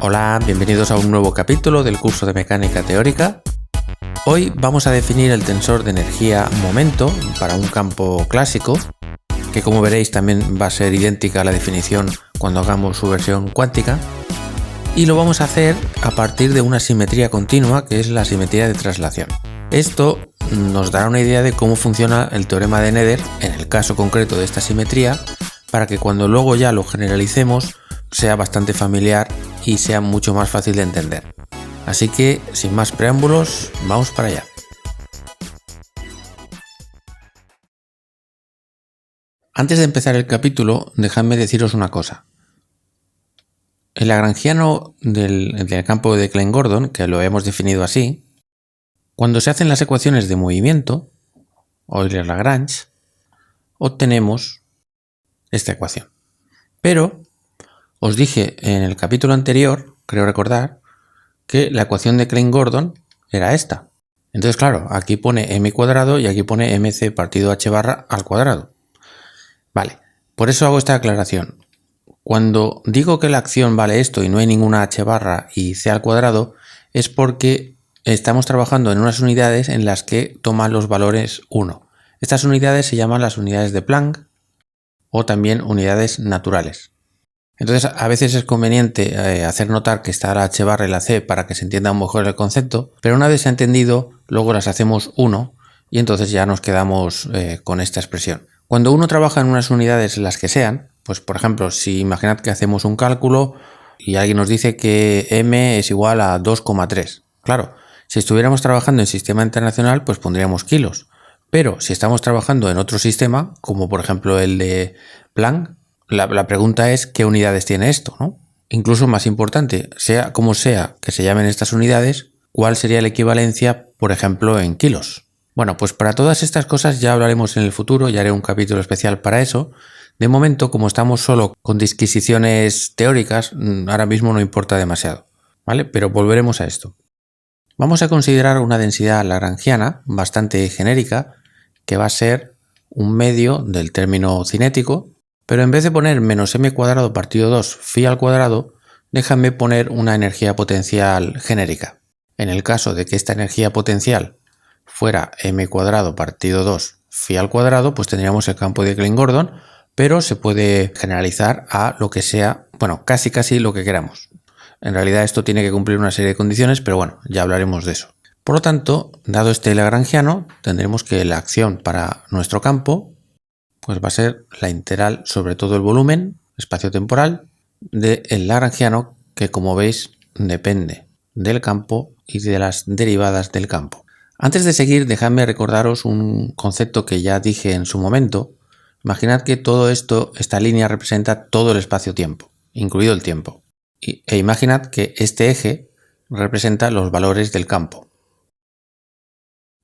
Hola, bienvenidos a un nuevo capítulo del curso de mecánica teórica. Hoy vamos a definir el tensor de energía momento para un campo clásico, que como veréis también va a ser idéntica a la definición cuando hagamos su versión cuántica, y lo vamos a hacer a partir de una simetría continua, que es la simetría de traslación. Esto nos dará una idea de cómo funciona el teorema de Noether en el caso concreto de esta simetría, para que cuando luego ya lo generalicemos sea bastante familiar y sea mucho más fácil de entender. Así que, sin más preámbulos, vamos para allá. Antes de empezar el capítulo, dejadme deciros una cosa. El lagrangiano del campo de Klein-Gordon, que lo hemos definido así, cuando se hacen las ecuaciones de movimiento, Euler-Lagrange, obtenemos esta ecuación. Pero os dije en el capítulo anterior, creo recordar, que la ecuación de Klein-Gordon era esta. Entonces, claro, aquí pone m cuadrado y aquí pone mc partido h barra al cuadrado. Vale, por eso hago esta aclaración. Cuando digo que la acción vale esto y no hay ninguna h barra y c al cuadrado, es porque estamos trabajando en unas unidades en las que toman los valores 1. Estas unidades se llaman las unidades de Planck o también unidades naturales. Entonces, a veces es conveniente hacer notar que está la h barra y la c para que se entienda mejor el concepto, pero una vez se ha entendido, luego las hacemos 1 y entonces ya nos quedamos con esta expresión. Cuando uno trabaja en unas unidades las que sean, pues por ejemplo, si imaginad que hacemos un cálculo y alguien nos dice que m es igual a 2,3. Claro, si estuviéramos trabajando en sistema internacional, pues pondríamos kilos. Pero si estamos trabajando en otro sistema, como por ejemplo el de Planck, la pregunta es ¿qué unidades tiene esto?, ¿no? Incluso más importante, sea como sea que se llamen estas unidades, ¿cuál sería la equivalencia, por ejemplo, en kilos? Bueno, pues para todas estas cosas ya hablaremos en el futuro, ya haré un capítulo especial para eso. De momento, como estamos solo con disquisiciones teóricas, ahora mismo no importa demasiado, ¿vale? Pero volveremos a esto. Vamos a considerar una densidad lagrangiana bastante genérica, que va a ser un medio del término cinético, pero en vez de poner menos m cuadrado partido 2 phi al cuadrado, déjame poner una energía potencial genérica. En el caso de que esta energía potencial fuera m cuadrado partido 2 phi al cuadrado, pues tendríamos el campo de Klein-Gordon, pero se puede generalizar a lo que sea, bueno, casi lo que queramos. En realidad esto tiene que cumplir una serie de condiciones, pero bueno, ya hablaremos de eso. Por lo tanto, dado este lagrangiano, tendremos que la acción para nuestro campo pues va a ser la integral sobre todo el volumen espacio-temporal del lagrangiano, que como veis depende del campo y de las derivadas del campo. Antes de seguir, dejadme recordaros un concepto que ya dije en su momento. Imaginad que todo esto, esta línea representa todo el espacio-tiempo, incluido el tiempo. E imaginad que este eje representa los valores del campo.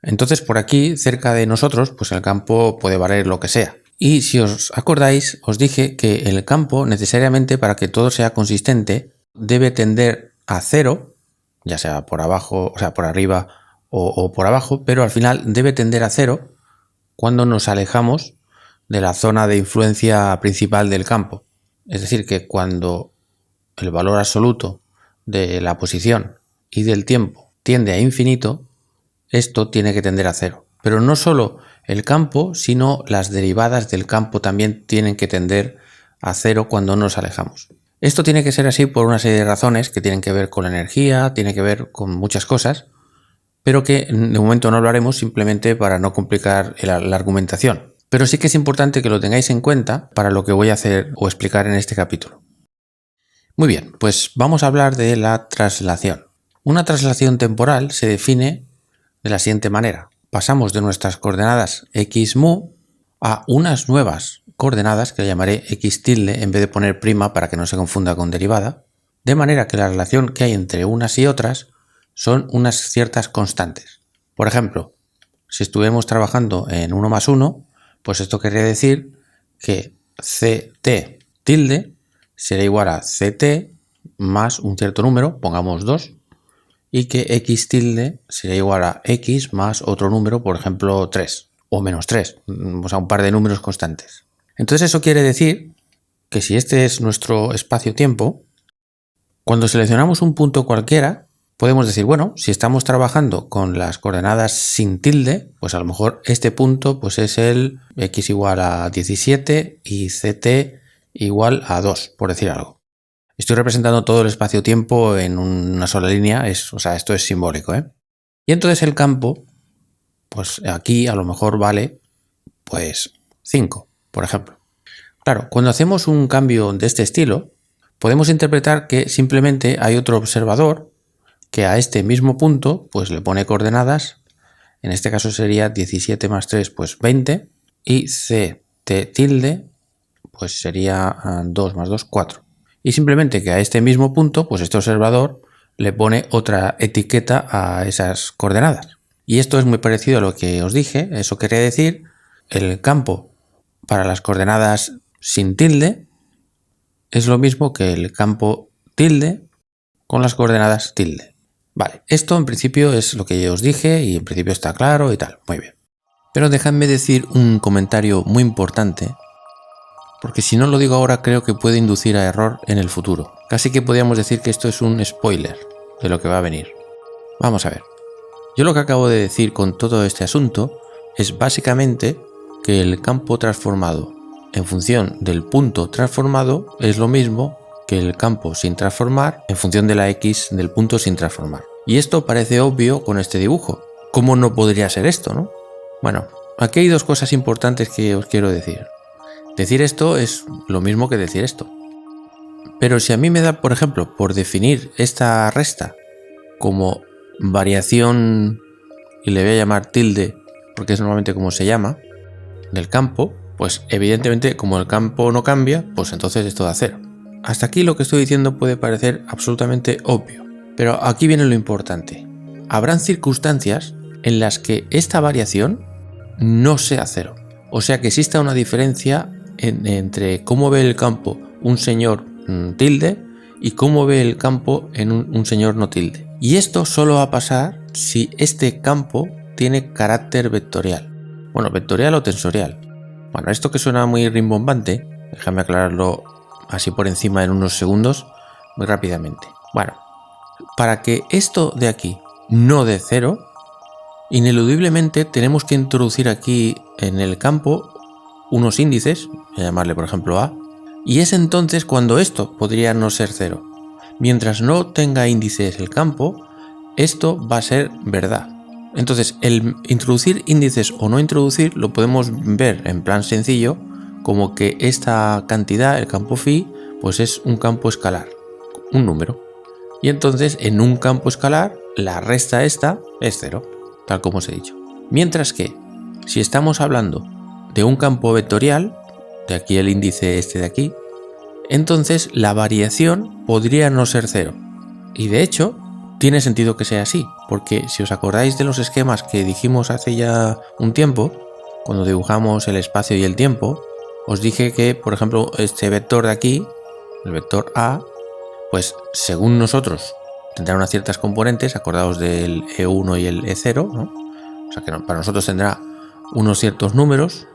Entonces por aquí, cerca de nosotros, pues el campo puede valer lo que sea. Y si os acordáis, os dije que el campo necesariamente, para que todo sea consistente, debe tender a cero, ya sea por abajo, o sea, por arriba o por abajo, pero al final debe tender a cero cuando nos alejamos de la zona de influencia principal del campo. Es decir, que cuando el valor absoluto de la posición y del tiempo tiende a infinito, esto tiene que tender a cero. Pero no solo el campo, sino las derivadas del campo también tienen que tender a cero cuando nos alejamos. Esto tiene que ser así por una serie de razones que tienen que ver con la energía, tiene que ver con muchas cosas, pero que de momento no hablaremos simplemente para no complicar la argumentación. Pero sí que es importante que lo tengáis en cuenta para lo que voy a hacer o explicar en este capítulo. Muy bien, pues vamos a hablar de la traslación. Una traslación temporal se define de la siguiente manera. Pasamos de nuestras coordenadas x mu a unas nuevas coordenadas que llamaré x tilde en vez de poner prima para que no se confunda con derivada, de manera que la relación que hay entre unas y otras son unas ciertas constantes. Por ejemplo, si estuviéramos trabajando en 1 más 1, pues esto querría decir que ct tilde será igual a ct más un cierto número, pongamos 2, y que x tilde sería igual a x más otro número, por ejemplo 3 o menos 3, o sea, un par de números constantes. Entonces eso quiere decir que si este es nuestro espacio-tiempo, Cuando seleccionamos un punto cualquiera, podemos decir, bueno, si estamos trabajando con las coordenadas sin tilde, pues a lo mejor este punto pues es el x igual a 17 y ct igual a 2, por decir algo. Estoy representando todo el espacio-tiempo en una sola línea, esto es simbólico, ¿eh? Y entonces el campo, pues aquí a lo mejor vale pues 5, por ejemplo. Claro, cuando hacemos un cambio de este estilo, podemos interpretar que simplemente hay otro observador que a este mismo punto pues le pone coordenadas, en este caso sería 17 más 3 pues 20 y ct tilde pues sería 2 más 2 4. Y simplemente que a este mismo punto pues este observador le pone otra etiqueta a esas coordenadas. Y esto es muy parecido a lo que os dije, eso quería decir, el campo para las coordenadas sin tilde es lo mismo que el campo tilde con las coordenadas tilde. Vale, esto en principio es lo que yo os dije y en principio está claro y tal, muy bien. Pero dejadme decir un comentario muy importante, porque si no lo digo ahora creo que puede inducir a error en el futuro. Casi que podríamos decir que esto es un spoiler de lo que va a venir. Vamos a ver. Yo lo que acabo de decir con todo este asunto es básicamente que el campo transformado en función del punto transformado es lo mismo que el campo sin transformar en función de la x del punto sin transformar. Y esto parece obvio con este dibujo. ¿Cómo no podría ser esto, no? Bueno, aquí hay dos cosas importantes que os quiero decir. Decir esto es lo mismo que decir esto. Pero si a mí me da, por ejemplo, por definir esta resta como variación, y le voy a llamar tilde, porque es normalmente como se llama, del campo, pues evidentemente como el campo no cambia, pues entonces esto da 0. Hasta aquí lo que estoy diciendo puede parecer absolutamente obvio, pero aquí viene lo importante. Habrán circunstancias en las que esta variación no sea 0, o sea que exista una diferencia entre cómo ve el campo un señor tilde y cómo ve el campo en un señor no tilde. Y esto solo va a pasar si este campo tiene carácter vectorial. Bueno, vectorial o tensorial. Bueno, esto que suena muy rimbombante, déjame aclararlo así por encima en unos segundos, muy rápidamente. Bueno, para que esto de aquí no dé 0, ineludiblemente tenemos que introducir aquí en el campo unos índices, voy a llamarle por ejemplo A, y es entonces cuando esto podría no ser 0. Mientras no tenga índices el campo, esto va a ser verdad. Entonces, el introducir índices o no introducir lo podemos ver en plan sencillo como que esta cantidad, el campo phi, pues es un campo escalar, un número. Y entonces, en un campo escalar, la resta esta es 0, tal como os he dicho. Mientras que, si estamos hablando de un campo vectorial, de aquí el índice este de aquí, entonces la variación podría no ser 0. Y de hecho, tiene sentido que sea así, porque si os acordáis de los esquemas que dijimos hace ya un tiempo, cuando dibujamos el espacio y el tiempo, os dije que, por ejemplo, este vector de aquí, el vector A, pues según nosotros tendrá unas ciertas componentes, acordaos del E1 y el E0, ¿no? O sea que para nosotros tendrá unos ciertos números,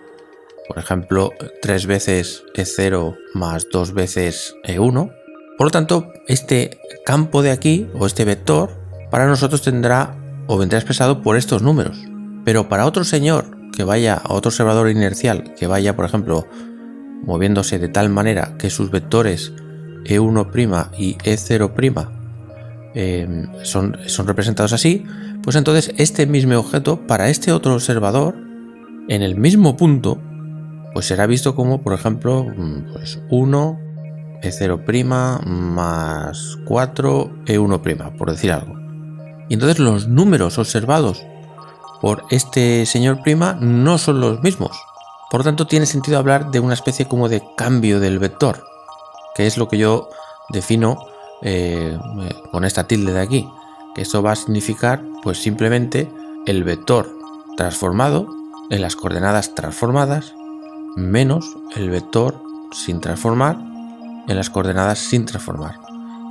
por ejemplo, 3 veces E0 más 2 veces E1. Por lo tanto, este campo de aquí, o este vector, para nosotros tendrá o vendrá expresado por estos números. Pero para otro señor que vaya, a otro observador inercial, que vaya, por ejemplo, moviéndose de tal manera que sus vectores E1' y E0' son representados así, pues entonces este mismo objeto, para este otro observador, en el mismo punto, pues será visto como, por ejemplo, pues 1, E0' más 4, E1', por decir algo. Y entonces los números observados por este señor prima no son los mismos. Por lo tanto, tiene sentido hablar de una especie como de cambio del vector, que es lo que yo defino con esta tilde de aquí. Que esto va a significar, pues simplemente el vector transformado en las coordenadas transformadas menos el vector sin transformar en las coordenadas sin transformar.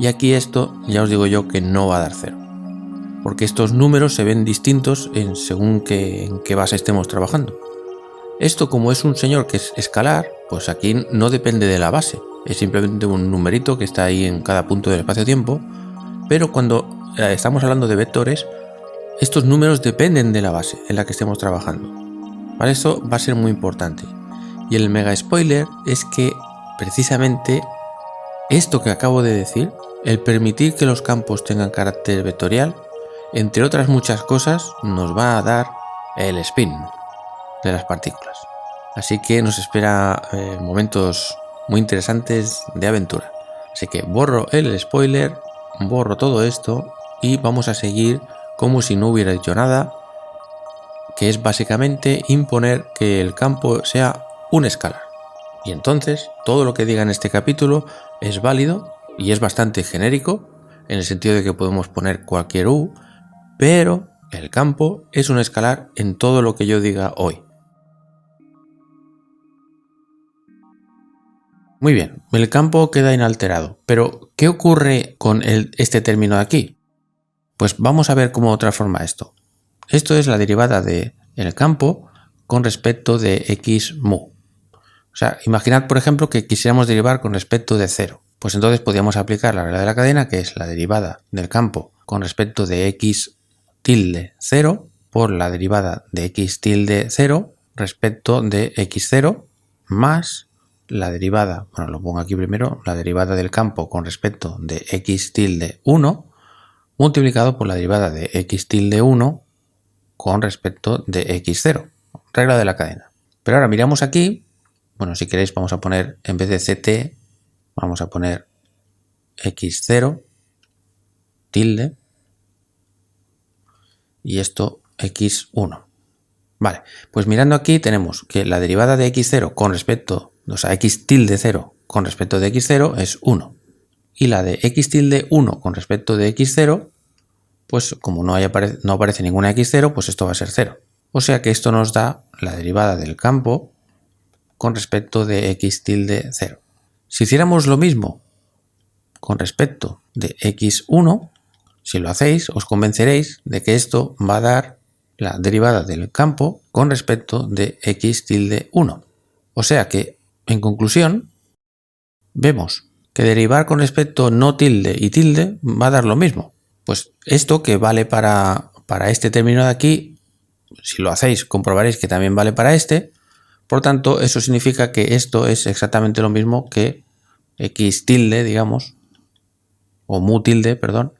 Y aquí esto ya os digo yo que no va a dar 0, porque estos números se ven distintos según en qué base estemos trabajando. Esto, como es un señor que es escalar, pues aquí no depende de la base, es simplemente un numerito que está ahí en cada punto del espacio-tiempo, pero cuando estamos hablando de vectores, estos números dependen de la base en la que estemos trabajando. Para eso va a ser muy importante. Y el mega spoiler es que precisamente esto que acabo de decir, el permitir que los campos tengan carácter vectorial, entre otras muchas cosas, nos va a dar el spin de las partículas. Así que nos espera momentos muy interesantes de aventura. Así que borro el spoiler, borro todo esto y vamos a seguir como si no hubiera dicho nada, que es básicamente imponer que el campo sea un escalar. Y entonces todo lo que diga en este capítulo es válido y es bastante genérico, en el sentido de que podemos poner cualquier U, pero el campo es un escalar en todo lo que yo diga hoy. Muy bien, el campo queda inalterado, pero ¿qué ocurre con este término de aquí? Pues vamos a ver cómo transforma esto. Esto es la derivada del campo con respecto de x mu. O sea, imaginad por ejemplo que quisiéramos derivar con respecto de 0. Pues entonces podríamos aplicar la regla de la cadena, que es la derivada del campo con respecto de x tilde 0 por la derivada de x tilde 0 respecto de x0 más la derivada, bueno, lo pongo aquí primero, la derivada del campo con respecto de x tilde 1 multiplicado por la derivada de x tilde 1 con respecto de x0, regla de la cadena. Pero ahora miramos aquí, bueno, si queréis vamos a poner, en vez de ct, vamos a poner x0 tilde y esto x1. Vale, pues mirando aquí tenemos que la derivada de x0 con respecto, o sea, x tilde 0 con respecto de x0 es 1. Y la de x tilde 1 con respecto de x0, pues como no aparece ninguna x0, pues esto va a ser 0. O sea que esto nos da la derivada del campo con respecto de x tilde 0. Si hiciéramos lo mismo con respecto de x1, si lo hacéis, os convenceréis de que esto va a dar la derivada del campo con respecto de x tilde 1. O sea que, en conclusión, vemos que derivar con respecto no tilde y tilde va a dar lo mismo. Pues esto que vale para este término de aquí, si lo hacéis, comprobaréis que también vale para este. Por tanto, eso significa que esto es exactamente lo mismo que x tilde, digamos, o mu tilde, perdón,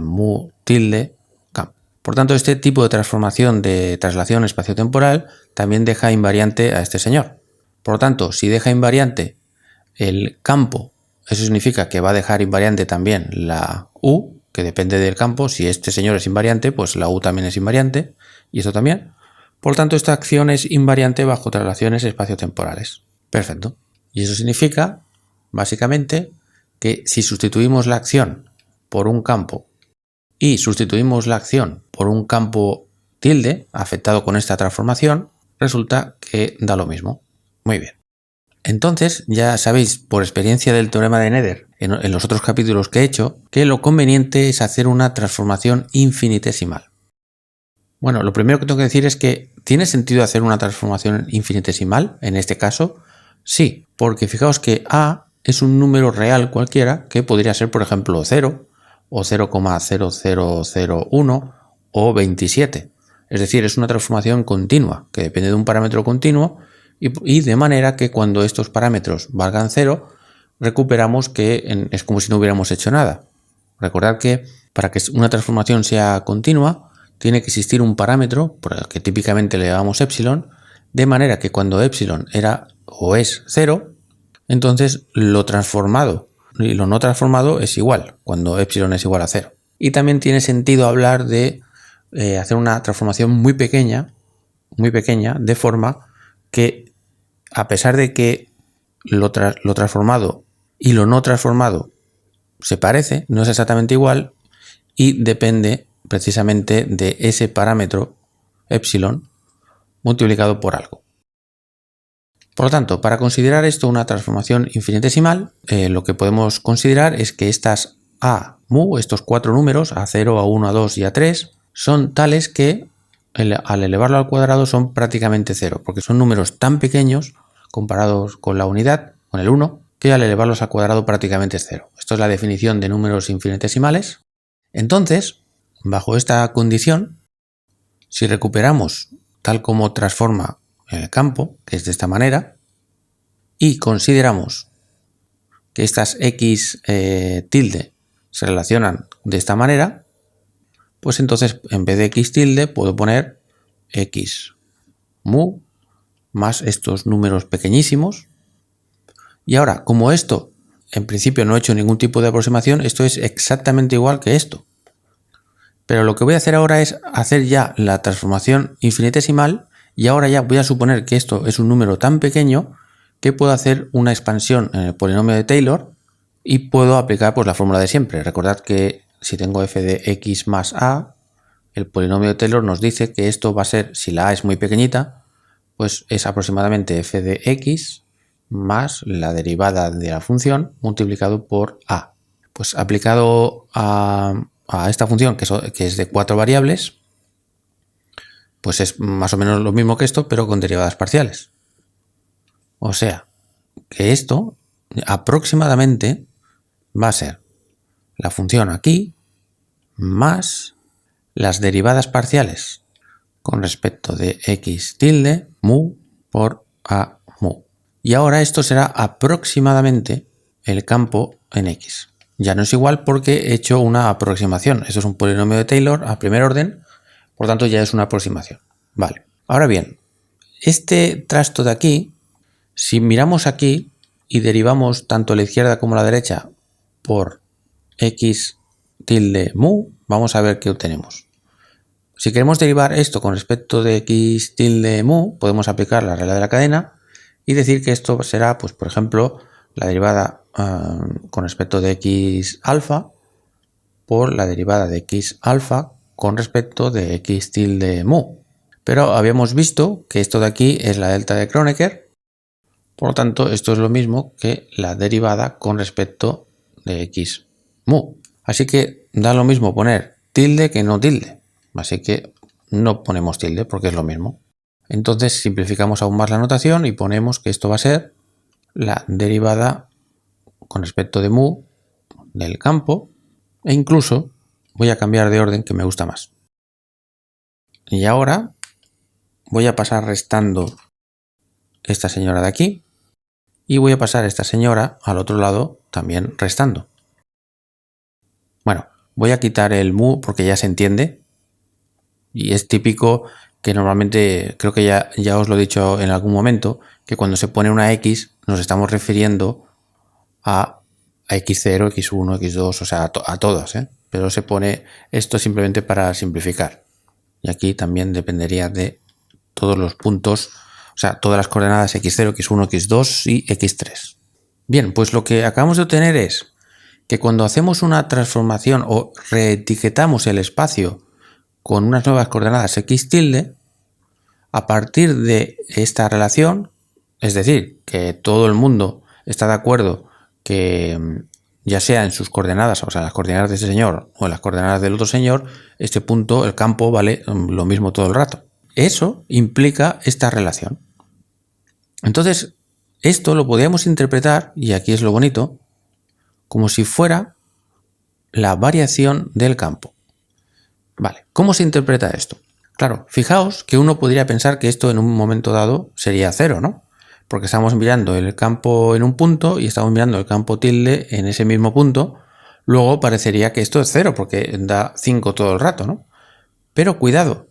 mu tilde campo. Por tanto, este tipo de transformación de traslación espaciotemporal también deja invariante a este señor. Por lo tanto, si deja invariante el campo, eso significa que va a dejar invariante también la u, que depende del campo. Si este señor es invariante, pues la u también es invariante, y esto también. Por lo tanto, esta acción es invariante bajo traslaciones espaciotemporales. Perfecto. Y eso significa, básicamente, que si sustituimos la acción por un campo y sustituimos la acción por un campo tilde afectado con esta transformación, resulta que da lo mismo. Muy bien. Entonces, ya sabéis por experiencia del teorema de Nether en los otros capítulos que he hecho, que lo conveniente es hacer una transformación infinitesimal. Bueno, lo primero que tengo que decir es que ¿tiene sentido hacer una transformación infinitesimal en este caso? Sí, porque fijaos que a es un número real cualquiera que podría ser, por ejemplo, 0 o 0,0001 o 27. Es decir, es una transformación continua que depende de un parámetro continuo y de manera que cuando estos parámetros valgan 0, recuperamos que es como si no hubiéramos hecho nada. Recordad que para que una transformación sea continua, tiene que existir un parámetro, que típicamente le llamamos epsilon, de manera que cuando epsilon era o es 0, entonces lo transformado y lo no transformado es igual, cuando epsilon es igual a 0. Y también tiene sentido hablar de hacer una transformación muy pequeña, de forma que a pesar de que lo transformado y lo no transformado se parece, no es exactamente igual y depende precisamente de ese parámetro epsilon multiplicado por algo. Por lo tanto, para considerar esto una transformación infinitesimal, lo que podemos considerar es que estas a mu, estos cuatro números, a0, a1, a2 y a3, son tales que al elevarlo al cuadrado son prácticamente cero, porque son números tan pequeños comparados con la unidad, con el 1, que al elevarlos al cuadrado prácticamente es cero. Esto es la definición de números infinitesimales. Entonces, bajo esta condición, si recuperamos tal como transforma el campo, que es de esta manera, y consideramos que estas x tilde se relacionan de esta manera, pues entonces en vez de x tilde puedo poner x mu más estos números pequeñísimos. Y ahora, como esto en principio no he hecho ningún tipo de aproximación, esto es exactamente igual que esto. Pero lo que voy a hacer ahora es hacer ya la transformación infinitesimal, y ahora ya voy a suponer que esto es un número tan pequeño que puedo hacer una expansión en el polinomio de Taylor y puedo aplicar pues la fórmula de siempre. Recordad que si tengo f de x más a, el polinomio de Taylor nos dice que esto va a ser, si la a es muy pequeñita, pues es aproximadamente f de x más la derivada de la función multiplicado por a. Pues aplicado a esta función, que es de 4 variables, pues es más o menos lo mismo que esto, pero con derivadas parciales. O sea, que esto aproximadamente va a ser la función aquí más las derivadas parciales con respecto de x tilde mu por a mu. Y ahora esto será aproximadamente el campo en x. Ya no es igual porque he hecho una aproximación. Esto es un polinomio de Taylor a primer orden, por tanto ya es una aproximación. Vale. Ahora bien, este trasto de aquí, si miramos aquí y derivamos tanto la izquierda como la derecha por x tilde mu, vamos a ver qué obtenemos. Si queremos derivar esto con respecto de x tilde mu, podemos aplicar la regla de la cadena y decir que esto será, pues por ejemplo, la derivada con respecto de x alfa por la derivada de x alfa con respecto de x tilde mu. Pero habíamos visto que esto de aquí es la delta de Kronecker, por lo tanto esto es lo mismo que la derivada con respecto de x mu. Así que da lo mismo poner tilde que no tilde, así que no ponemos tilde porque es lo mismo. Entonces simplificamos aún más la notación y ponemos que esto va a ser la derivada con respecto de mu del campo, e incluso voy a cambiar de orden que me gusta más. Y ahora voy a pasar restando esta señora de aquí y voy a pasar esta señora al otro lado también restando. Bueno, voy a quitar el mu porque ya se entiende y es típico que normalmente, creo que ya os lo he dicho en algún momento, que cuando se pone una x nos estamos refiriendo a x0, x1, x2, o sea, a todas, ¿eh? Pero se pone esto simplemente para simplificar. Y aquí también dependería de todos los puntos, o sea, todas las coordenadas x0, x1, x2 y x3. Bien, pues lo que acabamos de obtener es que cuando hacemos una transformación o reetiquetamos el espacio con unas nuevas coordenadas x tilde, a partir de esta relación, es decir, que todo el mundo está de acuerdo que ya sea en sus coordenadas, o sea, las coordenadas de ese señor o en las coordenadas del otro señor, este punto, el campo, vale lo mismo todo el rato. Eso implica esta relación. Entonces, esto lo podríamos interpretar, y aquí es lo bonito, como si fuera la variación del campo. Vale, ¿cómo se interpreta esto? Claro, fijaos que uno podría pensar que esto en un momento dado sería cero, ¿no? Porque estamos mirando el campo en un punto y estamos mirando el campo tilde en ese mismo punto. Luego parecería que esto es cero porque da 5 todo el rato, ¿no? Pero cuidado,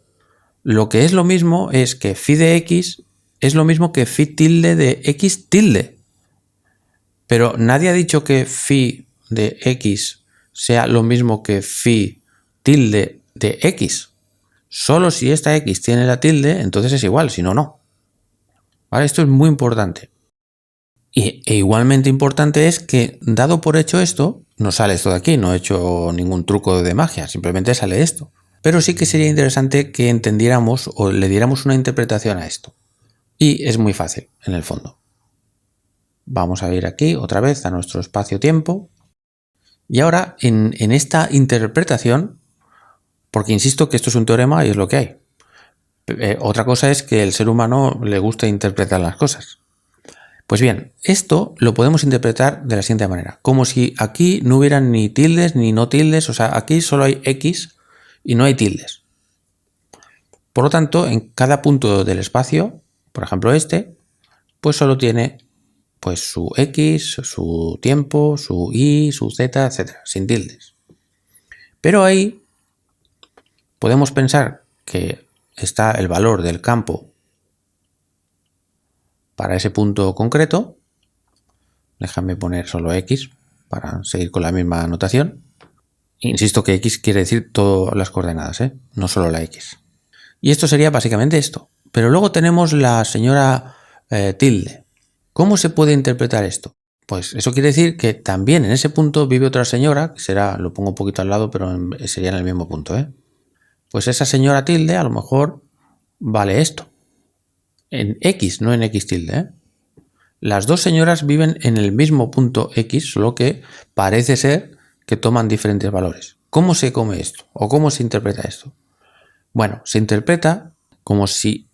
lo que es lo mismo es que phi de x es lo mismo que phi tilde de x tilde. Pero nadie ha dicho que phi de x sea lo mismo que phi tilde de x. Solo si esta x tiene la tilde, entonces es igual, si no, no. ¿Vale? Esto es muy importante. E igualmente importante es que, dado por hecho esto, no sale esto de aquí, no he hecho ningún truco de magia, simplemente sale esto. Pero sí que sería interesante que entendiéramos o le diéramos una interpretación a esto. Y es muy fácil, en el fondo. Vamos a ir aquí otra vez a nuestro espacio-tiempo. Y ahora, en esta interpretación, porque insisto que esto es un teorema y es lo que hay. Otra cosa es que el ser humano le gusta interpretar las cosas. Pues bien, esto lo podemos interpretar de la siguiente manera, como si aquí no hubieran ni tildes ni no tildes, o sea, aquí solo hay X y no hay tildes. Por lo tanto, en cada punto del espacio, por ejemplo este, pues solo tiene pues su X, su tiempo, su Y, su Z, etcétera, sin tildes. Pero ahí podemos pensar que está el valor del campo para ese punto concreto. Déjame poner solo X para seguir con la misma notación. Insisto que X quiere decir todas las coordenadas, no solo la X. Y esto sería básicamente esto. Pero luego tenemos la señora tilde. ¿Cómo se puede interpretar esto? Pues eso quiere decir que también en ese punto vive otra señora, que será, lo pongo un poquito al lado, pero sería en el mismo punto, Pues esa señora tilde a lo mejor vale esto. En X, no en X tilde, Las dos señoras viven en el mismo punto X, solo que parece ser que toman diferentes valores. ¿Cómo se come esto? ¿O cómo se interpreta esto? Bueno, se interpreta como si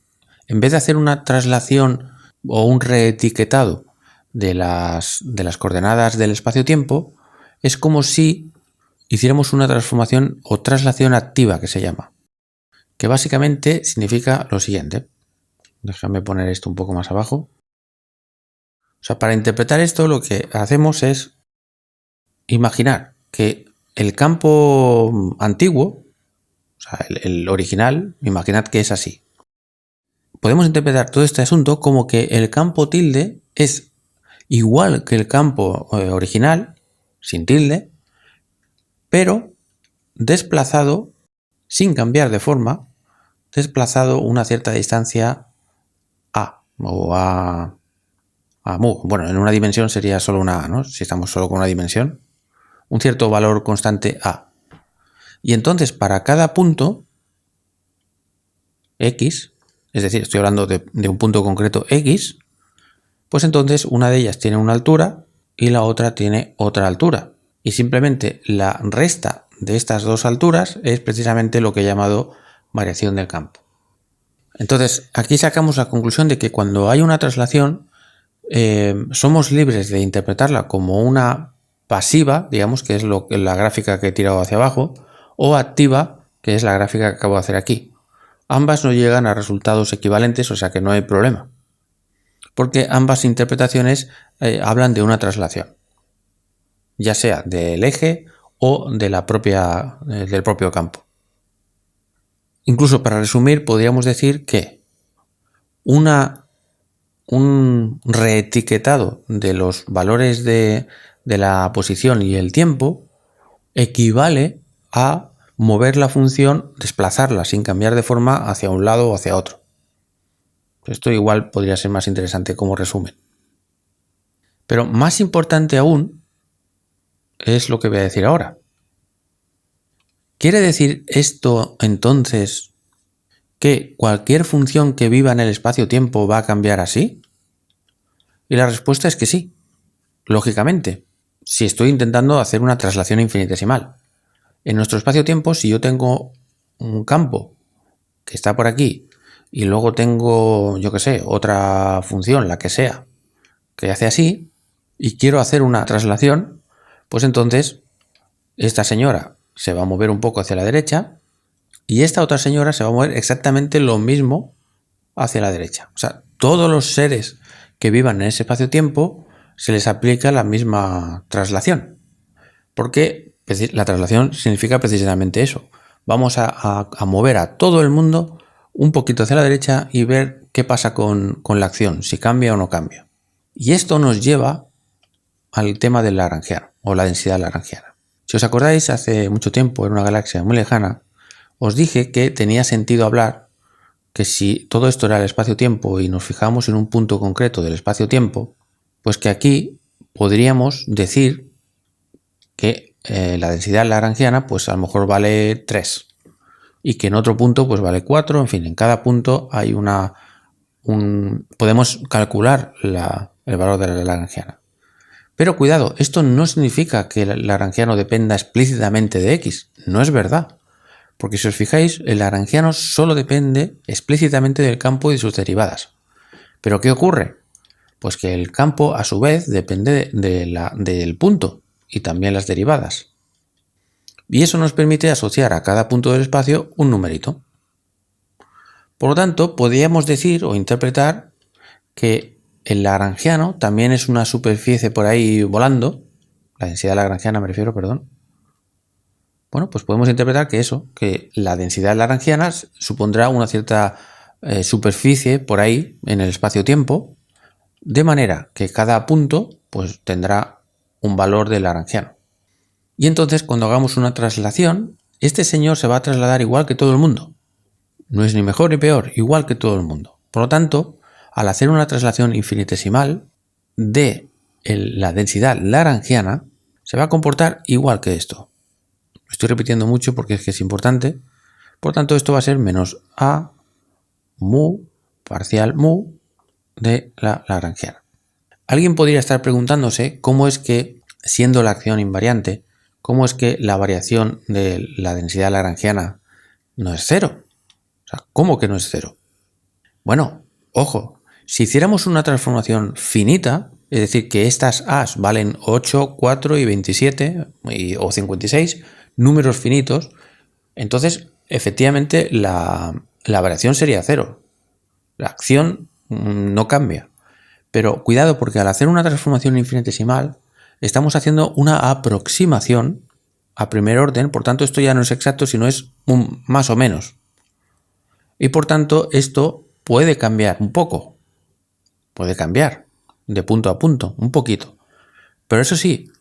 en vez de hacer una traslación o un reetiquetado de las coordenadas del espacio-tiempo, es como si hiciéramos una transformación o traslación activa, que se llama, que básicamente significa lo siguiente. Déjame poner esto un poco más abajo. O sea, para interpretar esto lo que hacemos es imaginar que el campo antiguo, o sea, el original, imaginad que es así. Podemos interpretar todo este asunto como que el campo tilde es igual que el campo original, sin tilde, pero desplazado, sin cambiar de forma, desplazado una cierta distancia a o a mu. Bueno, en una dimensión sería solo una a, ¿no? Si estamos solo con una dimensión, un cierto valor constante a. Y entonces para cada punto X, es decir, estoy hablando de un punto concreto X, pues entonces una de ellas tiene una altura y la otra tiene otra altura. Y simplemente la resta de estas dos alturas es precisamente lo que he llamado variación del campo. Entonces, aquí sacamos la conclusión de que cuando hay una traslación, somos libres de interpretarla como una pasiva, digamos, que es la gráfica que he tirado hacia abajo, o activa, que es la gráfica que acabo de hacer aquí. Ambas no llegan a resultados equivalentes, o sea que no hay problema, porque ambas interpretaciones hablan de una traslación, ya sea del eje o de del propio campo. Incluso para resumir, podríamos decir que un reetiquetado de los valores de la posición y el tiempo equivale a mover la función, desplazarla sin cambiar de forma hacia un lado o hacia otro. Esto igual podría ser más interesante como resumen. Pero más importante aún es lo que voy a decir ahora. ¿Quiere decir esto entonces que cualquier función que viva en el espacio-tiempo va a cambiar así? Y la respuesta es que sí, lógicamente, si estoy intentando hacer una traslación infinitesimal. En nuestro espacio-tiempo, si yo tengo un campo que está por aquí y luego tengo, yo qué sé, otra función, la que sea, que hace así, y quiero hacer una traslación, pues entonces esta señora se va a mover un poco hacia la derecha y esta otra señora se va a mover exactamente lo mismo hacia la derecha. O sea, todos los seres que vivan en ese espacio-tiempo se les aplica la misma traslación, porque la traslación significa precisamente eso. Vamos a mover a todo el mundo un poquito hacia la derecha y ver qué pasa con la acción, si cambia o no cambia. Y esto nos lleva al tema del lagrangiano o la densidad lagrangiana. Si os acordáis, hace mucho tiempo, en una galaxia muy lejana, os dije que tenía sentido hablar que si todo esto era el espacio-tiempo y nos fijamos en un punto concreto del espacio-tiempo, pues que aquí podríamos decir que la densidad lagrangiana pues a lo mejor vale 3 y que en otro punto pues vale 4, en fin, en cada punto hay podemos calcular el valor de la lagrangiana. Pero cuidado, esto no significa que el lagrangiano dependa explícitamente de X, no es verdad, porque si os fijáis, el lagrangiano solo depende explícitamente del campo y de sus derivadas. ¿Pero qué ocurre? Pues que el campo a su vez depende del punto y también las derivadas. Y eso nos permite asociar a cada punto del espacio un numerito. Por lo tanto, podríamos decir o interpretar que el lagrangiano también es una superficie por ahí volando, la densidad lagrangiana me refiero, perdón. Bueno, pues podemos interpretar que eso, que la densidad lagrangiana supondrá una cierta superficie por ahí en el espacio-tiempo, de manera que cada punto pues tendrá un valor de lagrangiano. Y entonces cuando hagamos una traslación, este señor se va a trasladar igual que todo el mundo. No es ni mejor ni peor, igual que todo el mundo. Por lo tanto, al hacer una traslación infinitesimal de la densidad lagrangiana, se va a comportar igual que esto. Lo estoy repitiendo mucho porque es que es importante. Por tanto, esto va a ser menos a mu parcial mu de la lagrangiana. Alguien podría estar preguntándose cómo es que, siendo la acción invariante, cómo es que la variación de la densidad lagrangiana no es cero. O sea, ¿cómo que no es cero? Bueno, ojo, si hiciéramos una transformación finita, es decir, que estas a's valen 8, 4 y 27 o 56, números finitos, entonces efectivamente la variación sería cero. La acción no cambia. Pero cuidado, porque al hacer una transformación infinitesimal estamos haciendo una aproximación a primer orden, por tanto esto ya no es exacto, sino es un más o menos. Y por tanto esto puede cambiar un poco, puede cambiar de punto a punto, un poquito. Pero eso sí,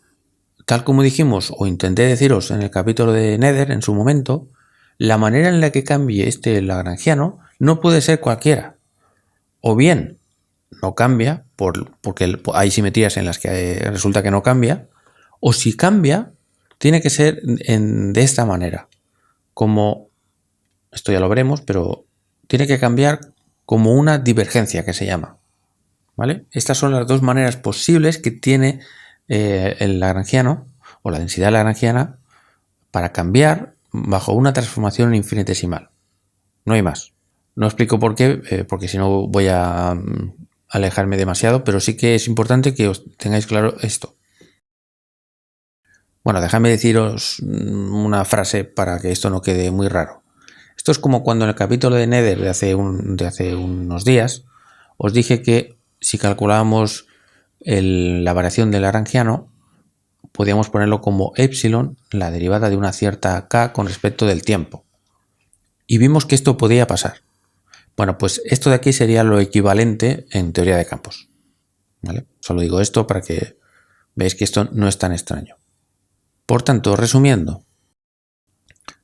tal como dijimos o intenté deciros en el capítulo de Nether en su momento, la manera en la que cambie este lagrangiano no puede ser cualquiera. O bien no cambia porque hay simetrías en las que resulta que no cambia, o si cambia tiene que ser de esta manera, como esto ya lo veremos, pero tiene que cambiar como una divergencia que se llama, ¿vale? Estas son las dos maneras posibles que tiene el lagrangiano o la densidad lagrangiana para cambiar bajo una transformación infinitesimal. No hay más. No explico por qué, porque si no voy a alejarme demasiado, pero sí que es importante que os tengáis claro esto. Bueno, dejadme deciros una frase para que esto no quede muy raro. Esto es como cuando en el capítulo de Nether de hace unos días os dije que si calculábamos la variación del lagrangiano, podíamos ponerlo como epsilon, la derivada de una cierta k con respecto del tiempo. Y vimos que esto podía pasar. Bueno, pues esto de aquí sería lo equivalente en teoría de campos, ¿vale? Solo digo esto para que veáis que esto no es tan extraño. Por tanto, resumiendo,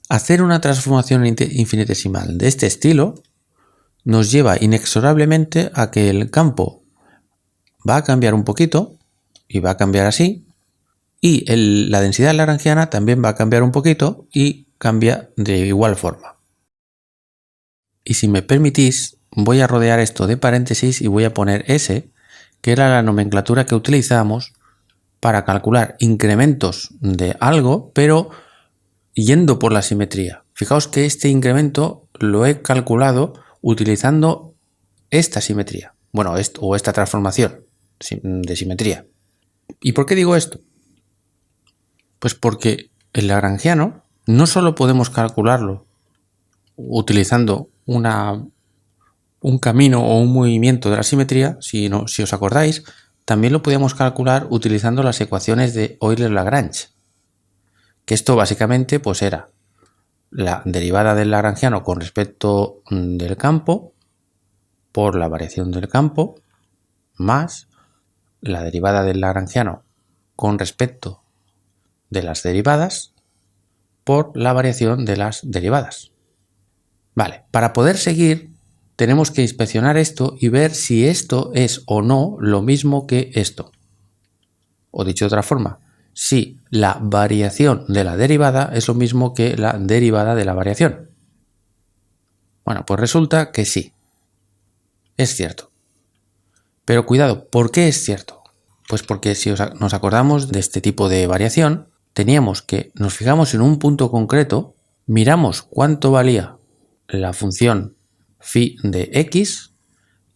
hacer una transformación infinitesimal de este estilo nos lleva inexorablemente a que el campo va a cambiar un poquito y va a cambiar así, y la densidad lagrangiana también va a cambiar un poquito y cambia de igual forma. Y si me permitís, voy a rodear esto de paréntesis y voy a poner S, que era la nomenclatura que utilizamos para calcular incrementos de algo, pero yendo por la simetría. Fijaos que este incremento lo he calculado utilizando esta simetría. Bueno, o esta transformación de simetría. ¿Y por qué digo esto? Pues porque el lagrangiano no solo podemos calcularlo utilizando un camino o un movimiento de la simetría, si os acordáis, también lo podíamos calcular utilizando las ecuaciones de Euler-Lagrange. Que esto básicamente pues era la derivada del lagrangiano con respecto del campo por la variación del campo más la derivada del lagrangiano con respecto de las derivadas por la variación de las derivadas. Vale, para poder seguir tenemos que inspeccionar esto y ver si esto es o no lo mismo que esto. O dicho de otra forma, si la variación de la derivada es lo mismo que la derivada de la variación. Bueno, pues resulta que sí. Es cierto. Pero cuidado, ¿por qué es cierto? Pues porque si nos acordamos de este tipo de variación, teníamos que nos fijamos en un punto concreto, miramos cuánto valía la función phi de x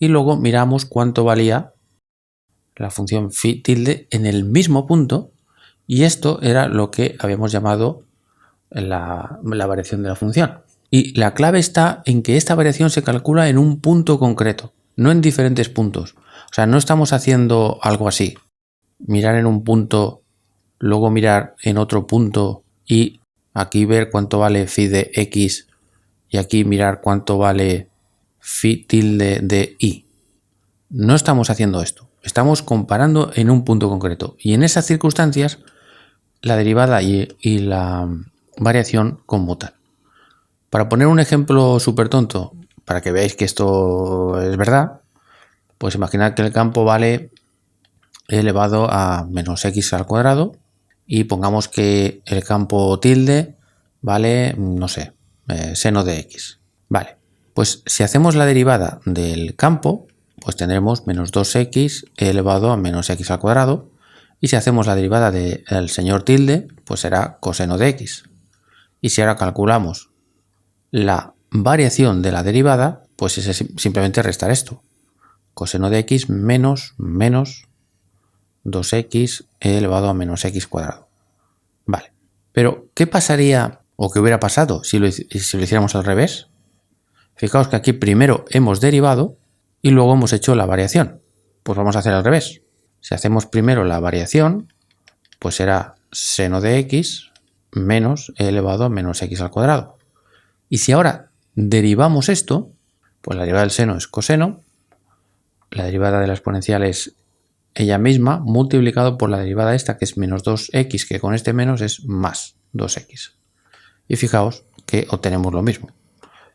y luego miramos cuánto valía la función phi tilde en el mismo punto, y esto era lo que habíamos llamado la variación de la función. Y la clave está en que esta variación se calcula en un punto concreto, no en diferentes puntos. O sea, no estamos haciendo algo así, mirar en un punto, luego mirar en otro punto y aquí ver cuánto vale phi de x y aquí mirar cuánto vale phi tilde de y. No estamos haciendo esto, estamos comparando en un punto concreto y en esas circunstancias la derivada y la variación conmutan. Para poner un ejemplo súper tonto, para que veáis que esto es verdad, pues imaginad que el campo vale e elevado a menos x al cuadrado y pongamos que el campo tilde vale, no sé, seno de x. Vale, pues si hacemos la derivada del campo, pues tendremos menos 2x elevado a menos x al cuadrado, y si hacemos la derivada del señor tilde, pues será coseno de x. Y si ahora calculamos la variación de la derivada, pues es simplemente restar esto. Coseno de x menos 2x elevado a menos x cuadrado. Vale, pero ¿qué pasaría o qué hubiera pasado si lo hiciéramos al revés? Fijaos que aquí primero hemos derivado y luego hemos hecho la variación. Pues vamos a hacer al revés. Si hacemos primero la variación, pues será seno de x menos e elevado a menos x al cuadrado. Y si ahora derivamos esto, pues la derivada del seno es coseno, la derivada de la exponencial es ella misma multiplicado por la derivada esta, que es menos 2x, que con este menos es más 2x. Y fijaos que obtenemos lo mismo.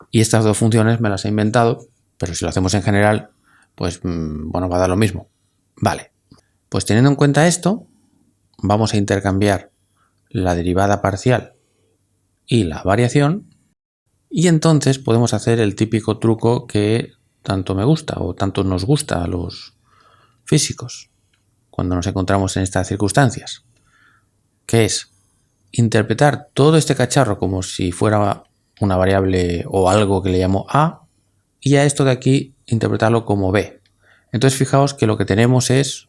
Y estas dos funciones me las he inventado, pero si lo hacemos en general, pues bueno, va a dar lo mismo. Vale, pues teniendo en cuenta esto, vamos a intercambiar la derivada parcial y la variación, y entonces podemos hacer el típico truco que tanto me gusta o tanto nos gusta a los físicos cuando nos encontramos en estas circunstancias, que es interpretar todo este cacharro como si fuera una variable o algo que le llamo a, y a esto de aquí interpretarlo como b. Entonces fijaos que lo que tenemos es,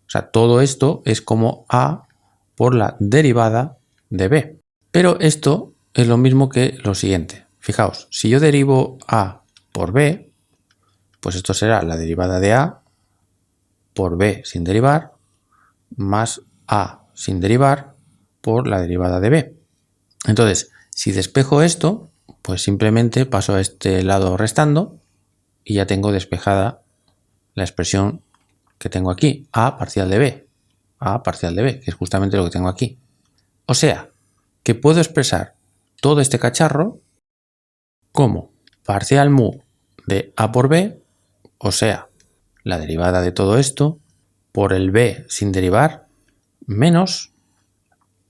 o sea, todo esto es como a por la derivada de b. Pero esto es lo mismo que lo siguiente. Fijaos, si yo derivo a por b, pues esto será la derivada de a por b sin derivar, más a sin derivar por la derivada de b. Entonces, si despejo esto, pues simplemente paso a este lado restando y ya tengo despejada la expresión que tengo aquí, a parcial de b. A parcial de b, que es justamente lo que tengo aquí. O sea, que puedo expresar todo este cacharro como parcial mu de a por b, o sea, la derivada de todo esto por el b sin derivar, menos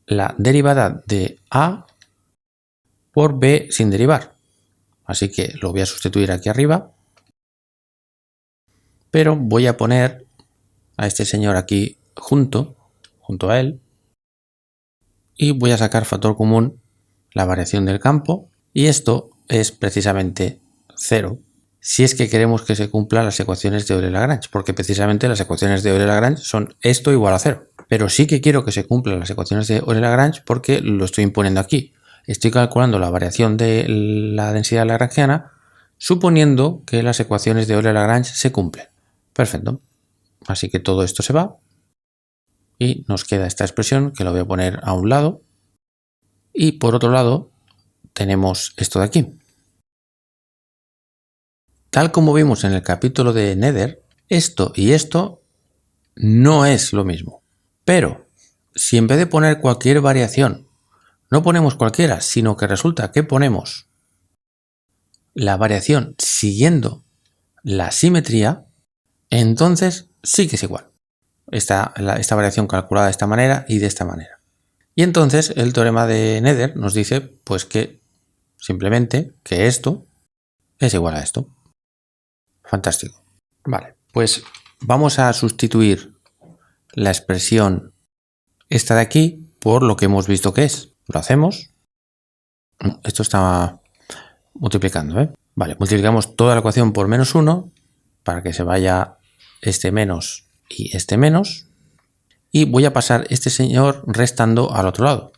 la derivada de a por b sin derivar. Así que lo voy a sustituir aquí arriba, pero voy a poner a este señor aquí junto a él, y voy a sacar factor común la variación del campo, y esto es precisamente 0 si es que queremos que se cumplan las ecuaciones de Euler-Lagrange, porque precisamente las ecuaciones de Euler-Lagrange son esto igual a 0. Pero sí que quiero que se cumplan las ecuaciones de Euler-Lagrange porque lo estoy imponiendo aquí. Estoy calculando la variación de la densidad lagrangiana suponiendo que las ecuaciones de Euler-Lagrange se cumplen. Perfecto. Así que todo esto se va y nos queda esta expresión que la voy a poner a un lado, y por otro lado tenemos esto de aquí. Tal como vimos en el capítulo de Nether, esto y esto no es lo mismo. Pero si en vez de poner cualquier variación no ponemos cualquiera, sino que resulta que ponemos la variación siguiendo la simetría, entonces sí que es igual. Esta variación calculada de esta manera y de esta manera. Y entonces el teorema de Nether nos dice pues que simplemente que esto es igual a esto. Fantástico. Vale, pues vamos a sustituir la expresión esta de aquí por lo que hemos visto que es. Lo hacemos. Esto está multiplicando, ¿eh? Vale, multiplicamos toda la ecuación por menos 1 para que se vaya este menos y este menos, y voy a pasar este señor restando al otro lado.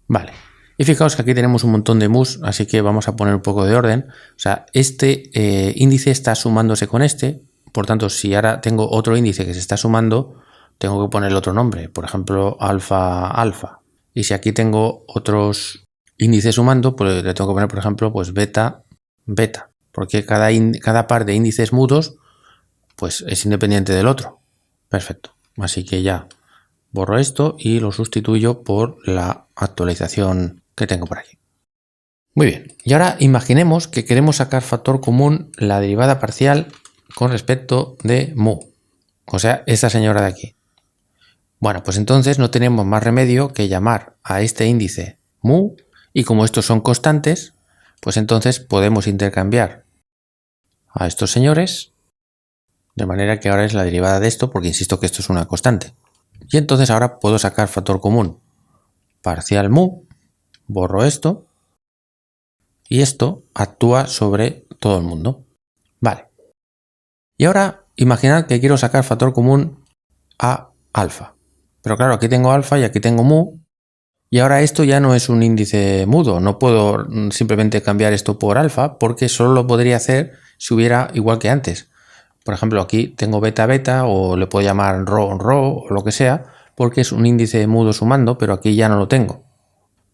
Vale, y fijaos que aquí tenemos un montón de mus, así que vamos a poner un poco de orden. O sea, este índice está sumándose con este, por tanto, si ahora tengo otro índice que se está sumando, tengo que ponerle otro nombre, por ejemplo, alfa, alfa. Y si aquí tengo otros índices sumando, pues le tengo que poner, por ejemplo, pues beta, beta, porque cada par de índices mudos pues es independiente del otro. Perfecto. Así que ya borro esto y lo sustituyo por la actualización que tengo por aquí. Muy bien. Y ahora imaginemos que queremos sacar factor común la derivada parcial con respecto de mu. O sea, esta señora de aquí. Bueno, pues entonces no tenemos más remedio que llamar a este índice mu, y como estos son constantes, pues entonces podemos intercambiar a estos señores, de manera que ahora es la derivada de esto, porque insisto que esto es una constante. Y entonces ahora puedo sacar factor común parcial mu, borro esto, y esto actúa sobre todo el mundo. Vale. Y ahora imaginad que quiero sacar factor común a alfa. Pero claro, aquí tengo alfa y aquí tengo mu, y ahora esto ya no es un índice mudo. No puedo simplemente cambiar esto por alfa, porque solo lo podría hacer si hubiera igual que antes. Por ejemplo, aquí tengo beta beta, o le puedo llamar rho o lo que sea, porque es un índice mudo sumando, pero aquí ya no lo tengo.